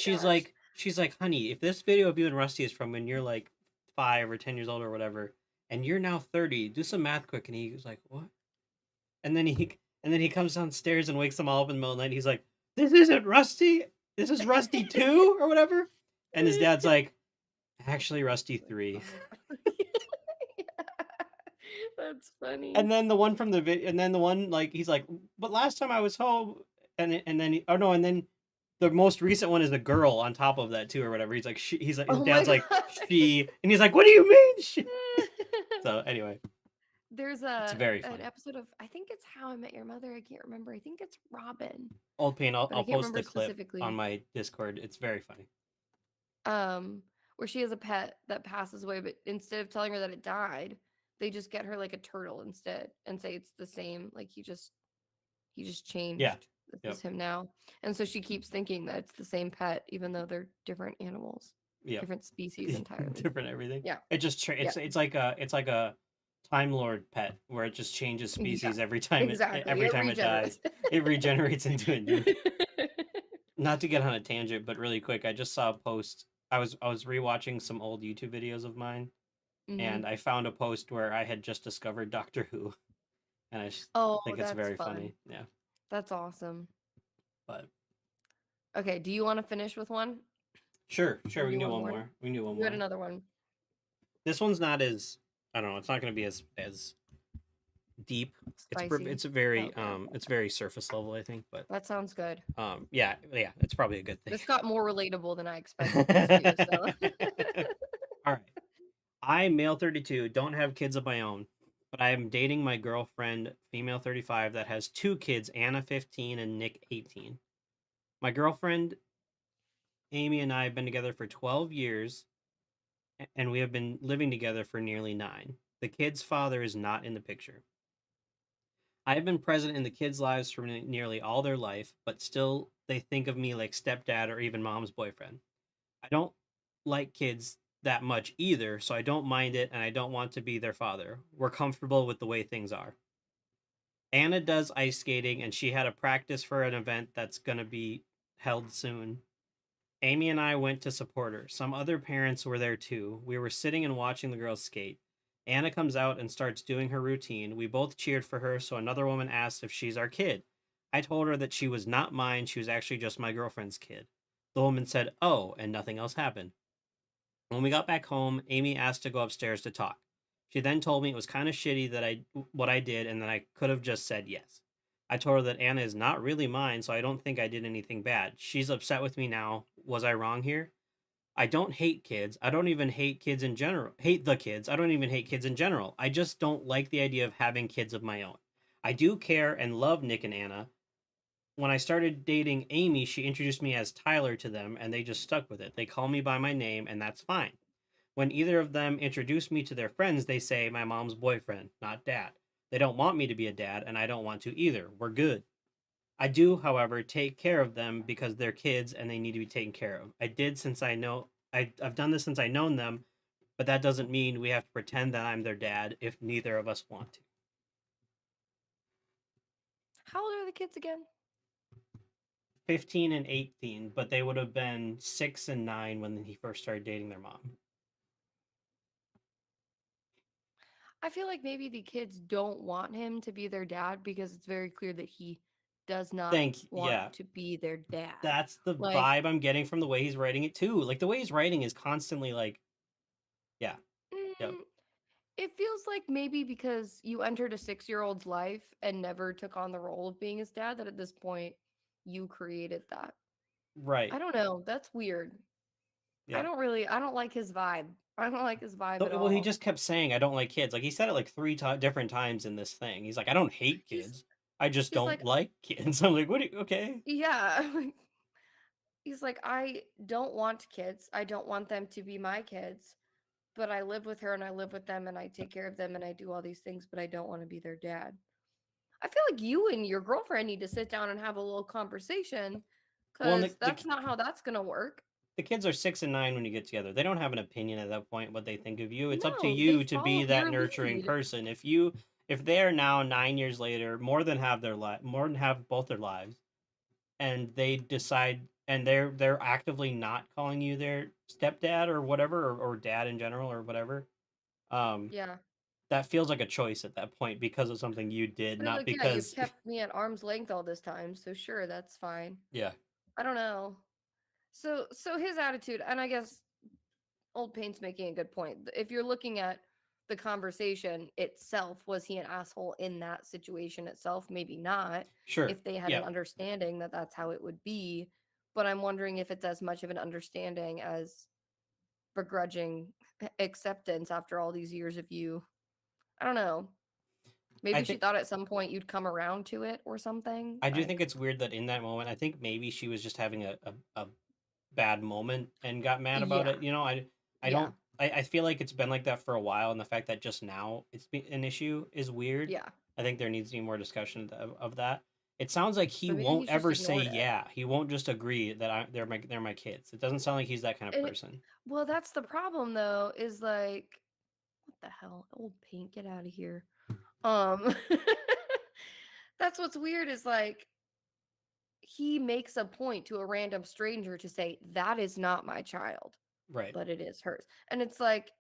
she's like, "Honey, if this video of you and Rusty is from when you're like 5 or 10 years old or whatever, and you're now 30, do some math quick." And he was like, "What?" And then he comes downstairs and wakes them all up in the middle of the night. And he's like, this isn't Rusty. This is Rusty 2 or whatever. And his dad's like, actually, Rusty 3. That's funny. And then the one from the and then the one like he's like, but last time I was home, and then oh no, and then the most recent one is a girl on top of that too or whatever. He's like, he's like, his Oh my dad's like, god. she, and he's like, what do you mean she? So anyway, There's it's a very an funny. episode of, I think it's How I Met Your Mother. I can't remember. I think it's Robin, Old Pain, but I I'll can't post remember the clip on specifically. my Discord. It's very funny. Where she has a pet that passes away, but instead of telling her that it died, they just get her like a turtle instead and say it's the same. Like he just Yeah. changed. This Yep. is him now. And so she keeps thinking that it's the same pet, even though they're different animals, Yep. different species entirely. Different everything. Yeah. It just Yeah. it's like a Time Lord pet where it just changes Yeah. species every time Exactly. every It time it regenerates. dies. It regenerates into a new. Not to get on a tangent, but really quick, I just saw a post. I was rewatching some old YouTube videos of mine, Hmm. and I found a post where I had just discovered Doctor Who, and I just Oh, think it's that's very fun. funny. Yeah, That's awesome. but Okay, do you want to finish with one sure, or we do can you do want one more? more. We can do one You had more. another one. This one's not as I don't know. It's not going to be as deep. Spicy. It's a very Okay. it's very surface level, I think. But That sounds good. yeah, it's probably a good thing. This got more relatable than I expected this to, so. All right. I, male 32, don't have kids of my own, but I am dating my girlfriend, female 35, that has two kids, Anna 15 and Nick 18. My girlfriend, Amy, and I have been together for 12 years, and we have been living together for nearly 9. The kids' father is not in the picture. I have been present in the kids' lives for nearly all their life, but still they think of me like stepdad or even mom's boyfriend. I don't like kids that much either, so I don't mind it and I don't want to be their father. We're comfortable with the way things are. Anna does ice skating and she had a practice for an event that's going to be held soon. Amy and I went to support her. Some other parents were there too. We were sitting and watching the girls skate. Anna comes out and starts doing her routine. We both cheered for her, so another woman asked if she's our kid. I told her that she was not mine, she was actually just my girlfriend's kid. The woman said, "Oh," and nothing else happened. When we got back home, Amy asked to go upstairs to talk. She then told me it was kind of shitty that I what I did and that I could have just said yes. I told her that Anna is not really mine, so I don't think I did anything bad. She's upset with me now. Was I wrong here? I don't hate kids. I don't even hate kids in general. Hate the kids. I don't even hate kids in general. I just don't like the idea of having kids of my own. I do care and love Nick and Anna. When I started dating Amy, she introduced me as Tyler to them, and they just stuck with it. They call me by my name, and that's fine. When either of them introduce me to their friends, they say my mom's boyfriend, not dad. They don't want me to be a dad, and I don't want to either. We're good. I do, however, take care of them because they're kids and they need to be taken care of. I did since I know I've done this since I known them, but that doesn't mean we have to pretend that I'm their dad if neither of us want to. How old are the kids again? 15 and 18, but they would have been 6 and 9 when he first started dating their mom. I feel like maybe the kids don't want him to be their dad because it's very clear that he does not want Yeah, to be their dad. that's the Like, vibe I'm getting from the way he's writing it too. Like the way he's writing is constantly like, yeah, yep, mm, it feels like maybe because you entered a 6-year-old's life and never took on the role of being his dad, that at this point you created that. I right, don't know. That's weird. yeah. I don't like his vibe. I don't like his vibe at Well, he all. just kept saying, "I don't like kids." Like he said it like different times in this thing. He's like, "I don't hate He's kids. I just he's don't like, like kids." I'm like, "What? Okay, yeah. He's like, I don't want kids. I don't want them to be my kids, but I live with her and I live with them and I take care of them and I do all these things, but I don't want to be their dad. I feel like you and your girlfriend need to sit down and have a little conversation well, and because that's not how that's going to work. the kids are 6 and 9 when you get together. They don't have an opinion at that point what they think of you. It's up to No, they you to be follow that your nurturing lead. person. If they're now 9 years later, more than have both their lives, and they decide and they're actively not calling you their stepdad or whatever or dad in general or whatever. Um, Yeah. that feels like a choice at that point because of something you did, But it's not like, yeah, you've because kept me at arm's length all this time, so sure, that's fine. yeah, I don't know. So his attitude, and I guess Old Paint's making a good point. If you're looking at the conversation itself, was he an asshole in that situation itself? Maybe not. sure, If they had yeah, an understanding that that's how it would be, but I'm wondering if it's as much of an understanding as begrudging acceptance after all these years of you. I don't know. I Maybe she think thought at some point you'd come around to it or something. I do Like, think it's weird that in that moment, I think maybe she was just having a bad moment and got mad about yeah, it. You know, I yeah, don't I feel like it's been like that for a while, and the fact that just now an issue is weird. yeah. I think there needs to be more discussion of that. It sounds like he But maybe won't he's just ever say ignored it. yeah. He won't just agree that they're my kids. It doesn't sound like he's that kind of And person. well, that's the problem though, is like, what the hell? Old Paint, get out of here. Um that's what's weird is like he makes a point to a random stranger to say that is not my child, Right. but it is hers. And it's like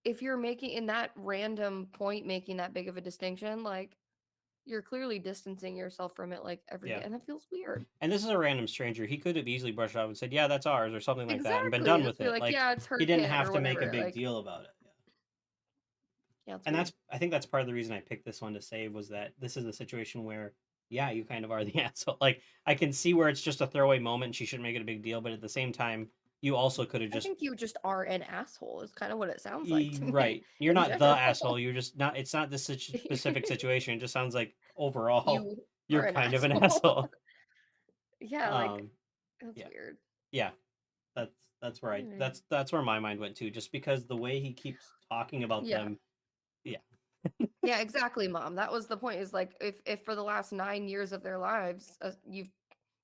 if you're making in that random point making that big of a distinction, like you're clearly distancing yourself from it like every day Yeah. and that feels weird. And this is a random stranger. He could have easily brushed it off and said, "Yeah, that's ours," or something like that, and been Exactly. done Just with be it. like, Like yeah, it's her he didn't kid have or to make a whatever. big Like, deal about it. yeah, it's And weird. I think that's part of the reason I picked this one to save was that this is a situation where yeah, you kind of are the asshole. Like I can see where it's just a throwaway moment and she shouldn't make it a big deal, but at the same time, you also could have I just think you just are an asshole is kind of what it sounds like to me right. You're in not the asshole. general. You're just not. It's not this specific situation. It just sounds like overall, You you're are an kind of an asshole. asshole. Yeah, like Um, that's yeah, weird. yeah. That's Anyway. that's where my mind went to. Just because the way he keeps talking about Yeah. them, yeah, Yeah, exactly, mom. That was the point. Is like if for the last 9 years of their lives, you've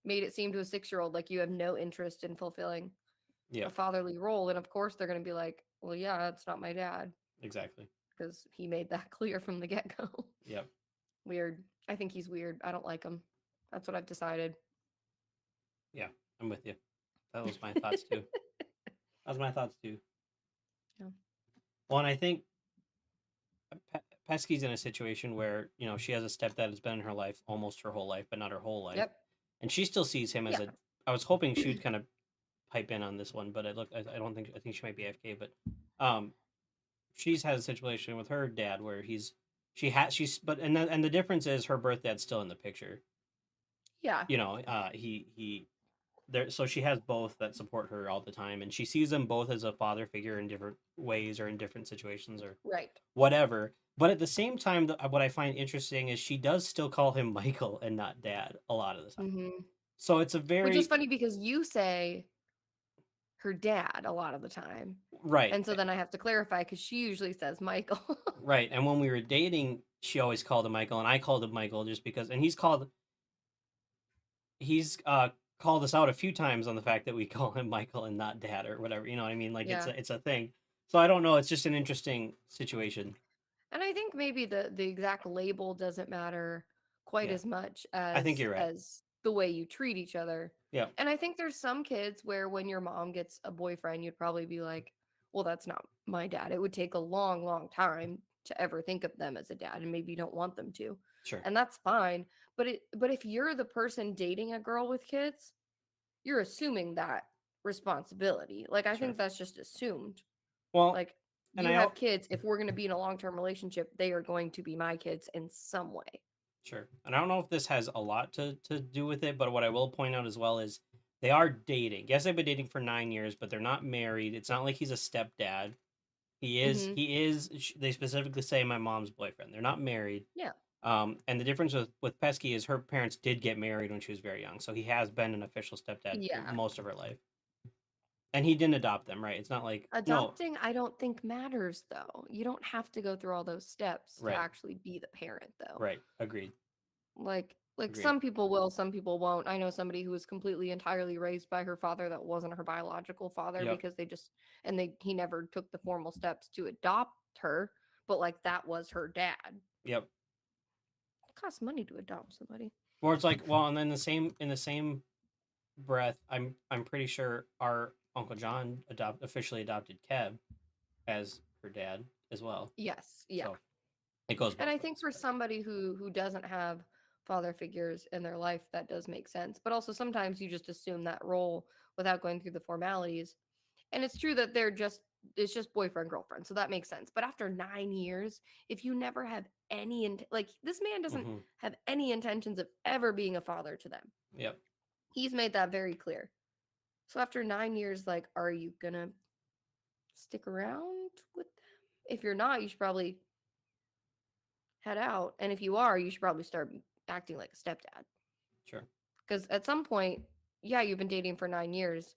made it seem to a 6-year-old like you have no interest in fulfilling yeah, a fatherly role, and of course they're going to be like, well, yeah, it's not my dad exactly. because he made that clear from the get go. Yep, Weird. I think he's weird. I don't like him. That's what I've decided. yeah. I'm with you. That was my thoughts too. That was my thoughts too. Yeah. Well, and I think Pesky's in a situation where she has a stepdad that's been in her life almost her whole life, but not her whole life, Yep. and she still sees him as Yeah. a. I was hoping she would kind of pipe in on this one, but I don't think I think she might be AFK, but um, she's had a situation with her dad where she's but and the difference is her birth dad's still in the picture. Yeah. He there, so she has both that support her all the time, and she sees them both as a father figure in different ways or in different situations or Right. whatever. But at the same time, what I find interesting is she does still call him Michael and not Dad a lot of the time. Hmm. So it's a Which is very funny because you say her dad a lot of the time. right, And so then I have to clarify because she usually says Michael. right. And when we were dating, she always called him Michael, and I called him Michael just because. And he's called us out a few times on the fact that we call him Michael and not Dad or whatever. You know what I mean? Like Yeah. it's a thing. So I don't know. It's just an interesting situation. And I think maybe the exact label doesn't matter quite Yeah, as much I think you're right. as the way you treat each other. Yeah, And I think there's some kids where when your mom gets a boyfriend, you'd probably be like, well, that's not my dad. It would take a long, long time to ever think of them as a dad, and maybe you don't want them to. sure, And that's fine. But if you're the person dating a girl with kids, you're assuming that responsibility. Like I sure. think that's just assumed. Well, Like and you have kids, if we're going to be in a long-term relationship, they are going to be my kids in some way. sure. And I don't know if this has a lot to do with it, but what I will point out as well is they are dating. Yes, they've been dating for 9 years, but they're not married. It's not like he's a stepdad. He is. Mhm. He is. They specifically say my mom's boyfriend. They're not married. Yeah. And the difference with Pesky is her parents did get married when she was very young, so he has been an official stepdad for Yeah. most of her life. And he didn't adopt them, right? It's not like no, Adopting I don't think matters though. You don't have to go through all those steps to right, actually be the parent though. right, agreed, Like agreed. some people will, some people won't. I know somebody who was completely entirely raised by her father that wasn't her biological father Yep, because they just and he never took the formal steps to adopt her, but like that was her dad. yep. It costs money to adopt somebody. Or it's like, well, and then in the same breath, I'm pretty sure our Uncle John officially adopted Kev as her dad. as well. Yes, yeah. So it goes both And I ways. think for somebody who doesn't have father figures in their life, that does make sense. But also sometimes you just assume that role without going through the formalities. And it's true that it's just boyfriend girlfriend, so that makes sense. But after 9 years, if you never have like this man doesn't Mm-hmm. have any intentions of ever being a father to them. Yep. He's made that very clear. So after 9 years, like, are you gonna stick around with them? If you're not, you should probably head out. And if you are, you should probably start acting like a stepdad. Sure. Because at some point, yeah, you've been dating for 9 years.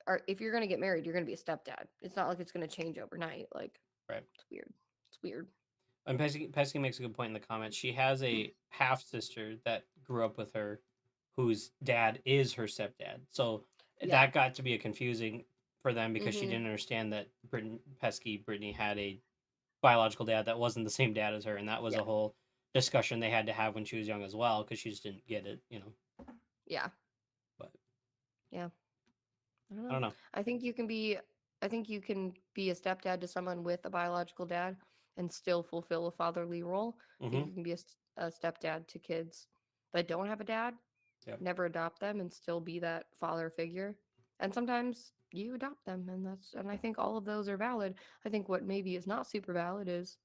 Or if you're gonna get married, you're gonna be a stepdad. It's not like it's gonna change overnight. Like, Right. it's weird. It's weird. And Pesky makes a good point in the comments. She has a half sister that grew up with her, whose dad is her stepdad. So Yeah. that got to be a confusing for them because she Mm-hmm. didn't understand that Brittany had a biological dad that wasn't the same dad as her, and that was Yeah. a whole discussion they had to have when she was young as well because she just didn't get it, Yeah. But Yeah. I don't I know. don't know. I think you can be a stepdad to someone with a biological dad and still fulfill a fatherly role. I think Mm-hmm. you can be a stepdad to kids that don't have a dad, Yep. never adopt them, and still be that father figure. And sometimes you adopt them, and I think all of those are valid. I think what maybe is not super valid is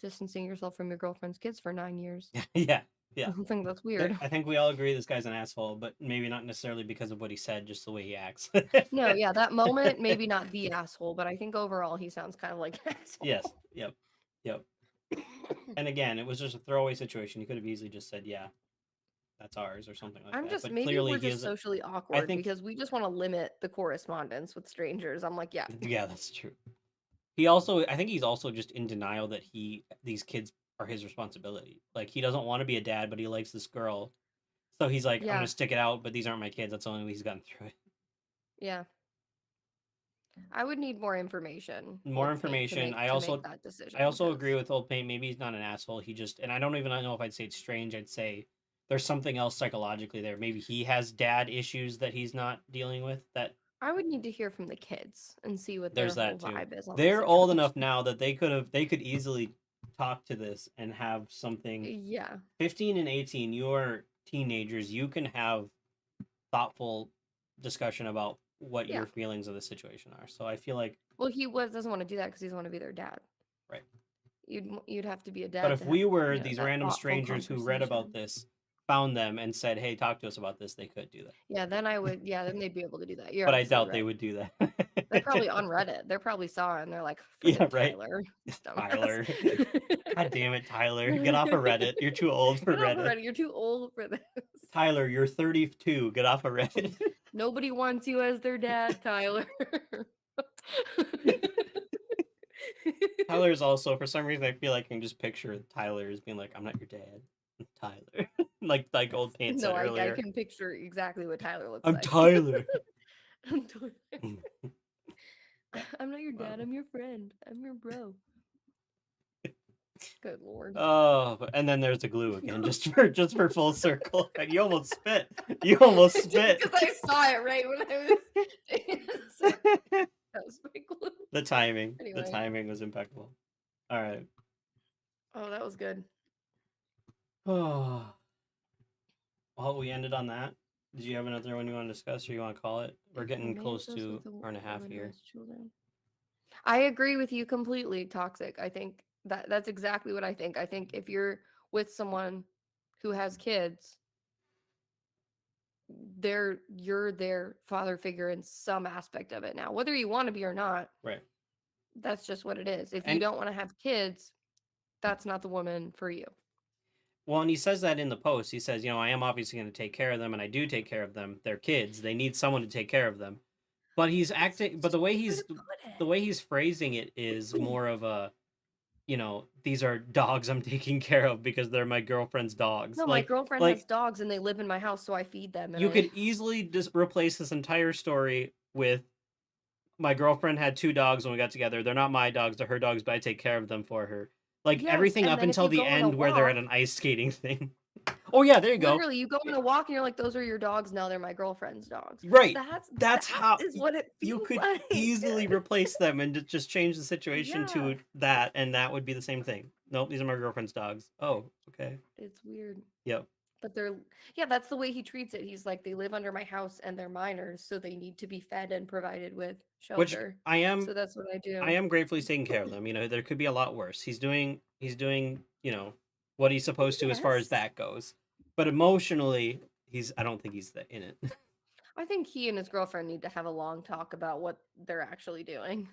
distancing yourself from your girlfriend's kids for 9 years. Yeah. I Yeah. think that's weird. I think we all agree this guy's an asshole, but maybe not necessarily because of what he said, just the way he acts. No, yeah, that moment, maybe not the asshole, but I think overall he sounds kind of like an Yes. asshole. Yep. Yep. And again, it was just a throwaway situation. He could have easily just said, "Yeah, that's ours" or something like that. But Maybe clearly, we're he just is. socially I awkward think. because we just want to limit the correspondence with strangers. I'm like, yeah. Yeah, that's true. I think he's also just in denial that these kids are his responsibility. Like he doesn't want to be a dad, but he likes this girl, so he's like, "I'm Yeah, gonna stick it out." But these aren't my kids. That's the only way he's gotten through it. yeah. I would need more information, More Old Paint, to information. make that decision I also because agree with Old Paint. Maybe he's not an asshole. He just, and I don't even know if I'd say it's strange. I'd say there's something else psychologically there. Maybe he has dad issues that he's not dealing with. That I would need to hear from the kids and see what there's their whole that too. vibe is on the They're old situation. enough now that they could easily talk to this and have something. Yeah. 15 and 18, you're teenagers. You can have thoughtful discussion about what Yeah. your feelings of the situation are. So I feel like, Well, doesn't want to do that because he doesn't want to be their dad. right. You'd have to be a But dad if to have, we were these that random thoughtful strangers who read about conversation. this, found them and said, "Hey, talk to us about this," they could do that. Yeah, then then they'd be able to do that. You're But I absolutely doubt they right. would do They're probably that. on Reddit. They're probably saw it and they're like, Yeah, freaking right. Tyler, this dumbass. Tyler. God damn it, Tyler. Get off of Reddit. You're too old for Get off of Reddit. Reddit. You're too old for this. Tyler, you're 32. Get off of Reddit. Nobody wants you as their dad, Tyler. Tyler's also, for some reason, I feel like I can just picture Tyler as being like, "I'm not your dad. I'm Tyler." like Old Paint No, said I earlier. can picture exactly what Tyler looks I'm like. Tyler. I'm Tyler. I'm not your Wow. dad. I'm your friend. I'm your bro. Good lord. Oh, and then there's the glue again, just for full circle. You almost spit. You almost spit. Because I saw it right when I was. That was my glue. The Anyway. timing was impeccable. All right. Oh, that was good. Oh, well, we ended on that. Did you have another one you want to discuss, or you want to call it? We're getting close to an hour and a half here. I agree with you completely. Toxic. I think that's exactly what I think. I think if you're with someone who has kids, you're their father figure in some aspect of it now, whether you want to be or not. Right. That's just what it is. If you And don't want to have kids, that's not the woman for you. well, and he says that in the post. He says, I am obviously going to take care of them, and I do take care of them. They're kids. They need someone to take care of them. But he's acting. But the way he's phrasing it is more of a, these are dogs I'm taking care of because they're my girlfriend's dogs. No, my girlfriend has dogs and they live in my house, so I feed them. You could easily just replace this entire story with my girlfriend had 2 dogs when we got together. They're not my dogs, they're her dogs, but I take care of them for her. Like Yes, everything and up then if until you the go on a end where they're at walk, an ice skating thing. Oh yeah, there you go. Literally, you go on a walk and you're like, those are your dogs. No, they're my girlfriend's dogs. Right. That's That's that how is what it you feels could like. easily replace them and just change the situation Yeah, to that, and that would be the same thing. Nope, these are my girlfriend's dogs. Oh, okay. it's weird. Yep. But they're, yeah, that's the way he treats it. He's like, they live under my house and they're minors, so they need to be fed and provided with Which shelter. I So am that's what I I do. am grateful he's taking care of them. There could be a lot worse. He's doing, what he's supposed to as far as Yes. that goes. But emotionally, I don't think he's in it. I think he and his girlfriend need to have a long talk about what they're actually doing.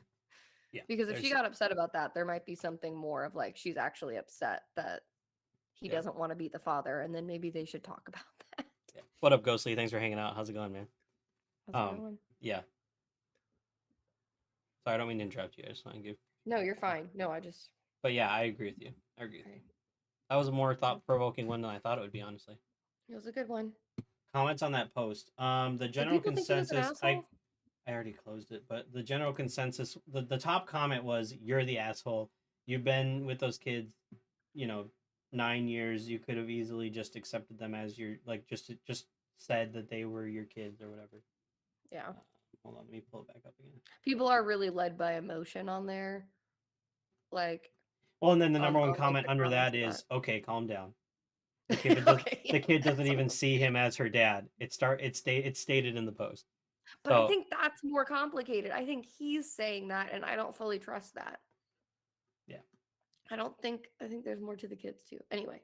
Yeah. Because if she There's got upset about that, there might be something more of like she's actually upset that he yeah. doesn't want to be the father, and then maybe they should talk about that. Yeah. What up, Ghostly? Thanks for hanging out. How's it going, man? How's it going? Yeah. Sorry, I don't mean to interrupt you. I just want to give. No, you're fine. No, I just. But yeah, I agree with you. I agree with you. Right. That was a more thought-provoking one than I thought it would be, honestly. It was a good one. Comments on that post. The Did general people think he was an consensus. I asshole? I already closed it, but the general consensus. The top comment was, "You're the asshole. You've been with those kids, you know, 9 years. You could have easily just accepted them as your like just said that they were your kids or whatever." Yeah. Hold on, let me pull it back up again. People are really led by emotion on there. Like, Well, and then the number one on like comment the under comments that of that. is, "Okay, calm down." The kid does. Okay, The yeah, kid doesn't that's a even little. see him as her dad. It's stated in the post. But I So think that's more complicated. I think he's saying that, and I don't fully trust that. yeah. I don't think. I think there's more to the kids too. Anyway.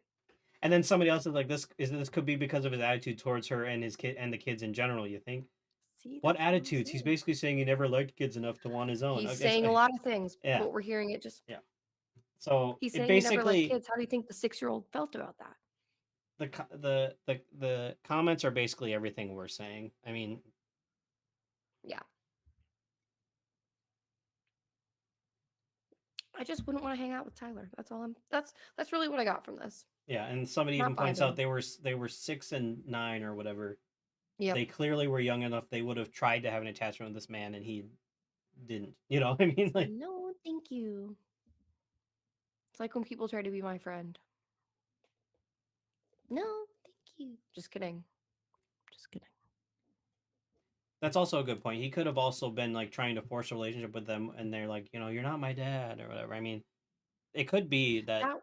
And then somebody else is like, this could be because of his attitude towards her and his kid and the kids in general. You think? See, What that's what I'm attitudes? He's saying. basically saying he never liked kids enough to want his own. I He's guess. saying a lot of things, Yeah. but we're hearing it just. Yeah. So He's it saying he never liked basically kids. How do you think the 6-year-old felt about that? the comments are basically everything we're saying. I mean, Yeah. I just wouldn't want to hang out with Tyler. That's all I'm. That's really what I got from this. yeah. And somebody even Not points finding out him. they were 6 and 9 or whatever. Yep. They clearly were young enough. They would have tried to have an attachment with this man, and he didn't. You know what I mean? Like, No, thank you. It's like when people try to be my friend. No, thank you. Just kidding. Just kidding. that's also a good point. He could have also been like trying to force a relationship with them, and they're like, you're not my dad or whatever. I mean, it could be that. That,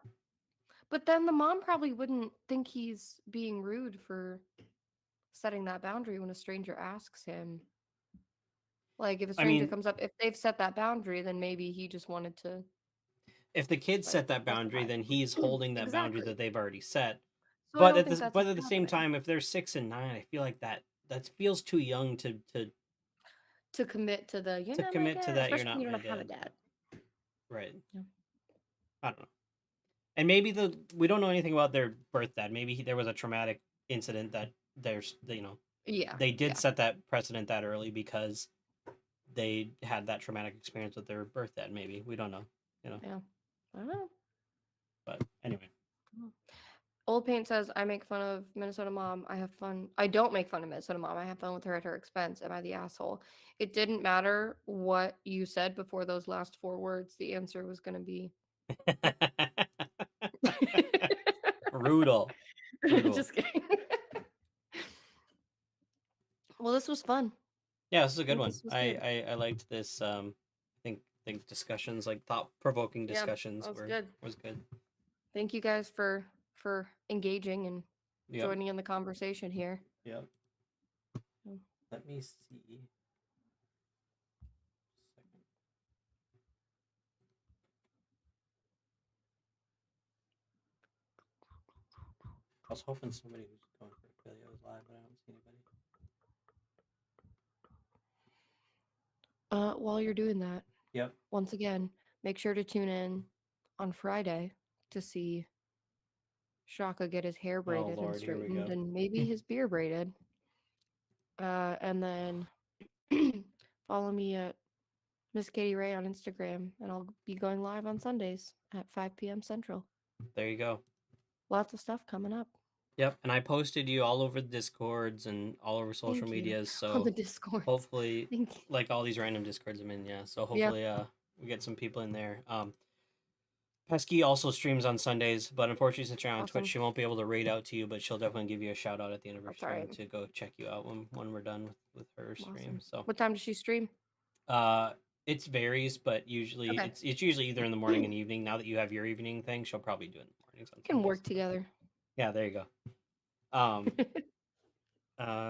but then the mom probably wouldn't think he's being rude for setting that boundary when a stranger asks him. Like if a I stranger mean, comes up, if they've set that boundary, then maybe he just wanted to if the kids like set that boundary, justify then it. he's holding that boundary Exactly. that they've already set. So I But don't think that's but what's at the same happening. time, if they're 6 and 9, I feel like that feels too young To commit to the you're to not my commit to dad, that. You're especially when not you my don't have a dad, dad. right? Yeah. I don't know. And maybe we don't know anything about their birth dad. Maybe there was a traumatic incident that there's Yeah. they did Yeah. set that precedent that early because they had that traumatic experience with their birth dad. Maybe we don't know. Yeah. I don't know. But anyway. Old Paint says, I make fun of Minnesota mom. I have fun. I don't make fun of Minnesota mom. I have fun with her at her expense. Am I the asshole? It didn't matter what you said before those last 4 words. The answer was going to be Brutal. Brutal. just kidding. Well, this was fun. Yeah, this is a I good think one. this was good. I liked this. I think discussions, like thought provoking Yeah, discussions, that was were good. was good. Thank you guys for engaging and Yep. joining in the conversation here. Yep. Mm. Let me see. I was hoping somebody was going for a Quilio was live, but I don't see anybody. While you're doing that, Yep. once again, make sure to tune in on Friday to see Shaka get his hair Oh braided and Lord, here we straightened go. and maybe his beard braided. And then follow me at Miss Katie Ray on Instagram, and I'll be going live on Sundays at 5 p.m. Central. There you go. Lots of stuff coming up. Yep, and I posted you all over the Discords and all over social Thank you. medias, On the so Discords. hopefully, Thank you. like all these random Discords I'm in, yeah. So Yeah. hopefully, we get some people in there. Pesky also streams on Sundays, but unfortunately, since you're on Twitch, Awesome. she won't be able to raid out to you, but she'll definitely give you a shout out at the end of her That's all stream right. to go check you out when we're done with her stream. Awesome. So, What time does she stream? uh, it varies, but usually Okay. it's usually either in the morning and evening. Now that you have your evening thing, she'll probably do it in the mornings on Can Sundays. work together. Yeah, there you go. I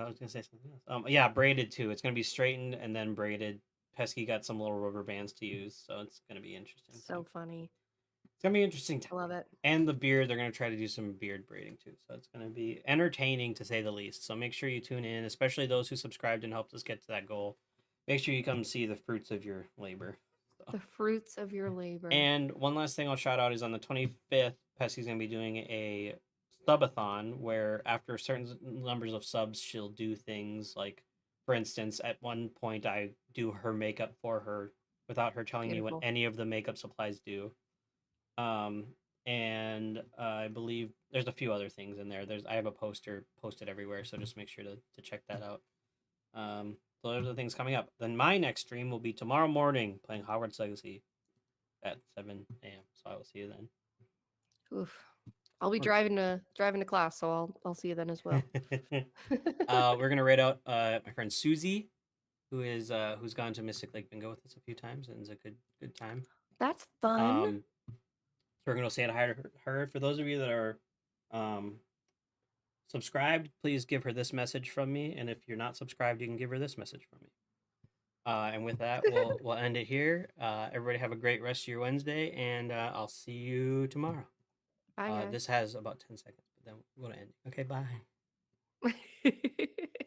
was gonna say something else. Yeah, braided too. It's gonna be straightened and then braided. Pesky got some little rubber bands to use, so it's gonna be interesting. So funny. It's gonna be interesting. I love it. And the beard, they're gonna try to do some beard braiding too, so it's gonna be entertaining to say the least. So make sure you tune in, especially those who subscribed and helped us get to that goal. Make sure you come see the fruits of your labor. So. The fruits of your labor. And one last thing I'll shout out is on the 25th, Pesky's gonna be doing a subathon where after certain numbers of subs, she'll do things like, for instance, at one point I do her makeup for her without her telling me what any of the makeup supplies do. And I believe there's a few other things in there. I have a poster posted everywhere, so just make sure to check that out. So those are the things coming up. Then my next stream will be tomorrow morning playing Hogwarts Legacy at 7 a.m. So I will see you then. Oof. I'll be driving to class, so I'll see you then as well. We're gonna raid out my friend Susie, who's gone to Mystic Lake Bingo with us a few times and it's a good time. That's fun. So we're gonna say hi to her. For those of you that are subscribed, please give her this message from me, and if you're not subscribed, you can give her this message from me. And with that, we'll end it here. Everybody have a great rest of your Wednesday, and I'll see you tomorrow. Bye, This has about 10 seconds, but then we're gonna end. Okay, bye. guys.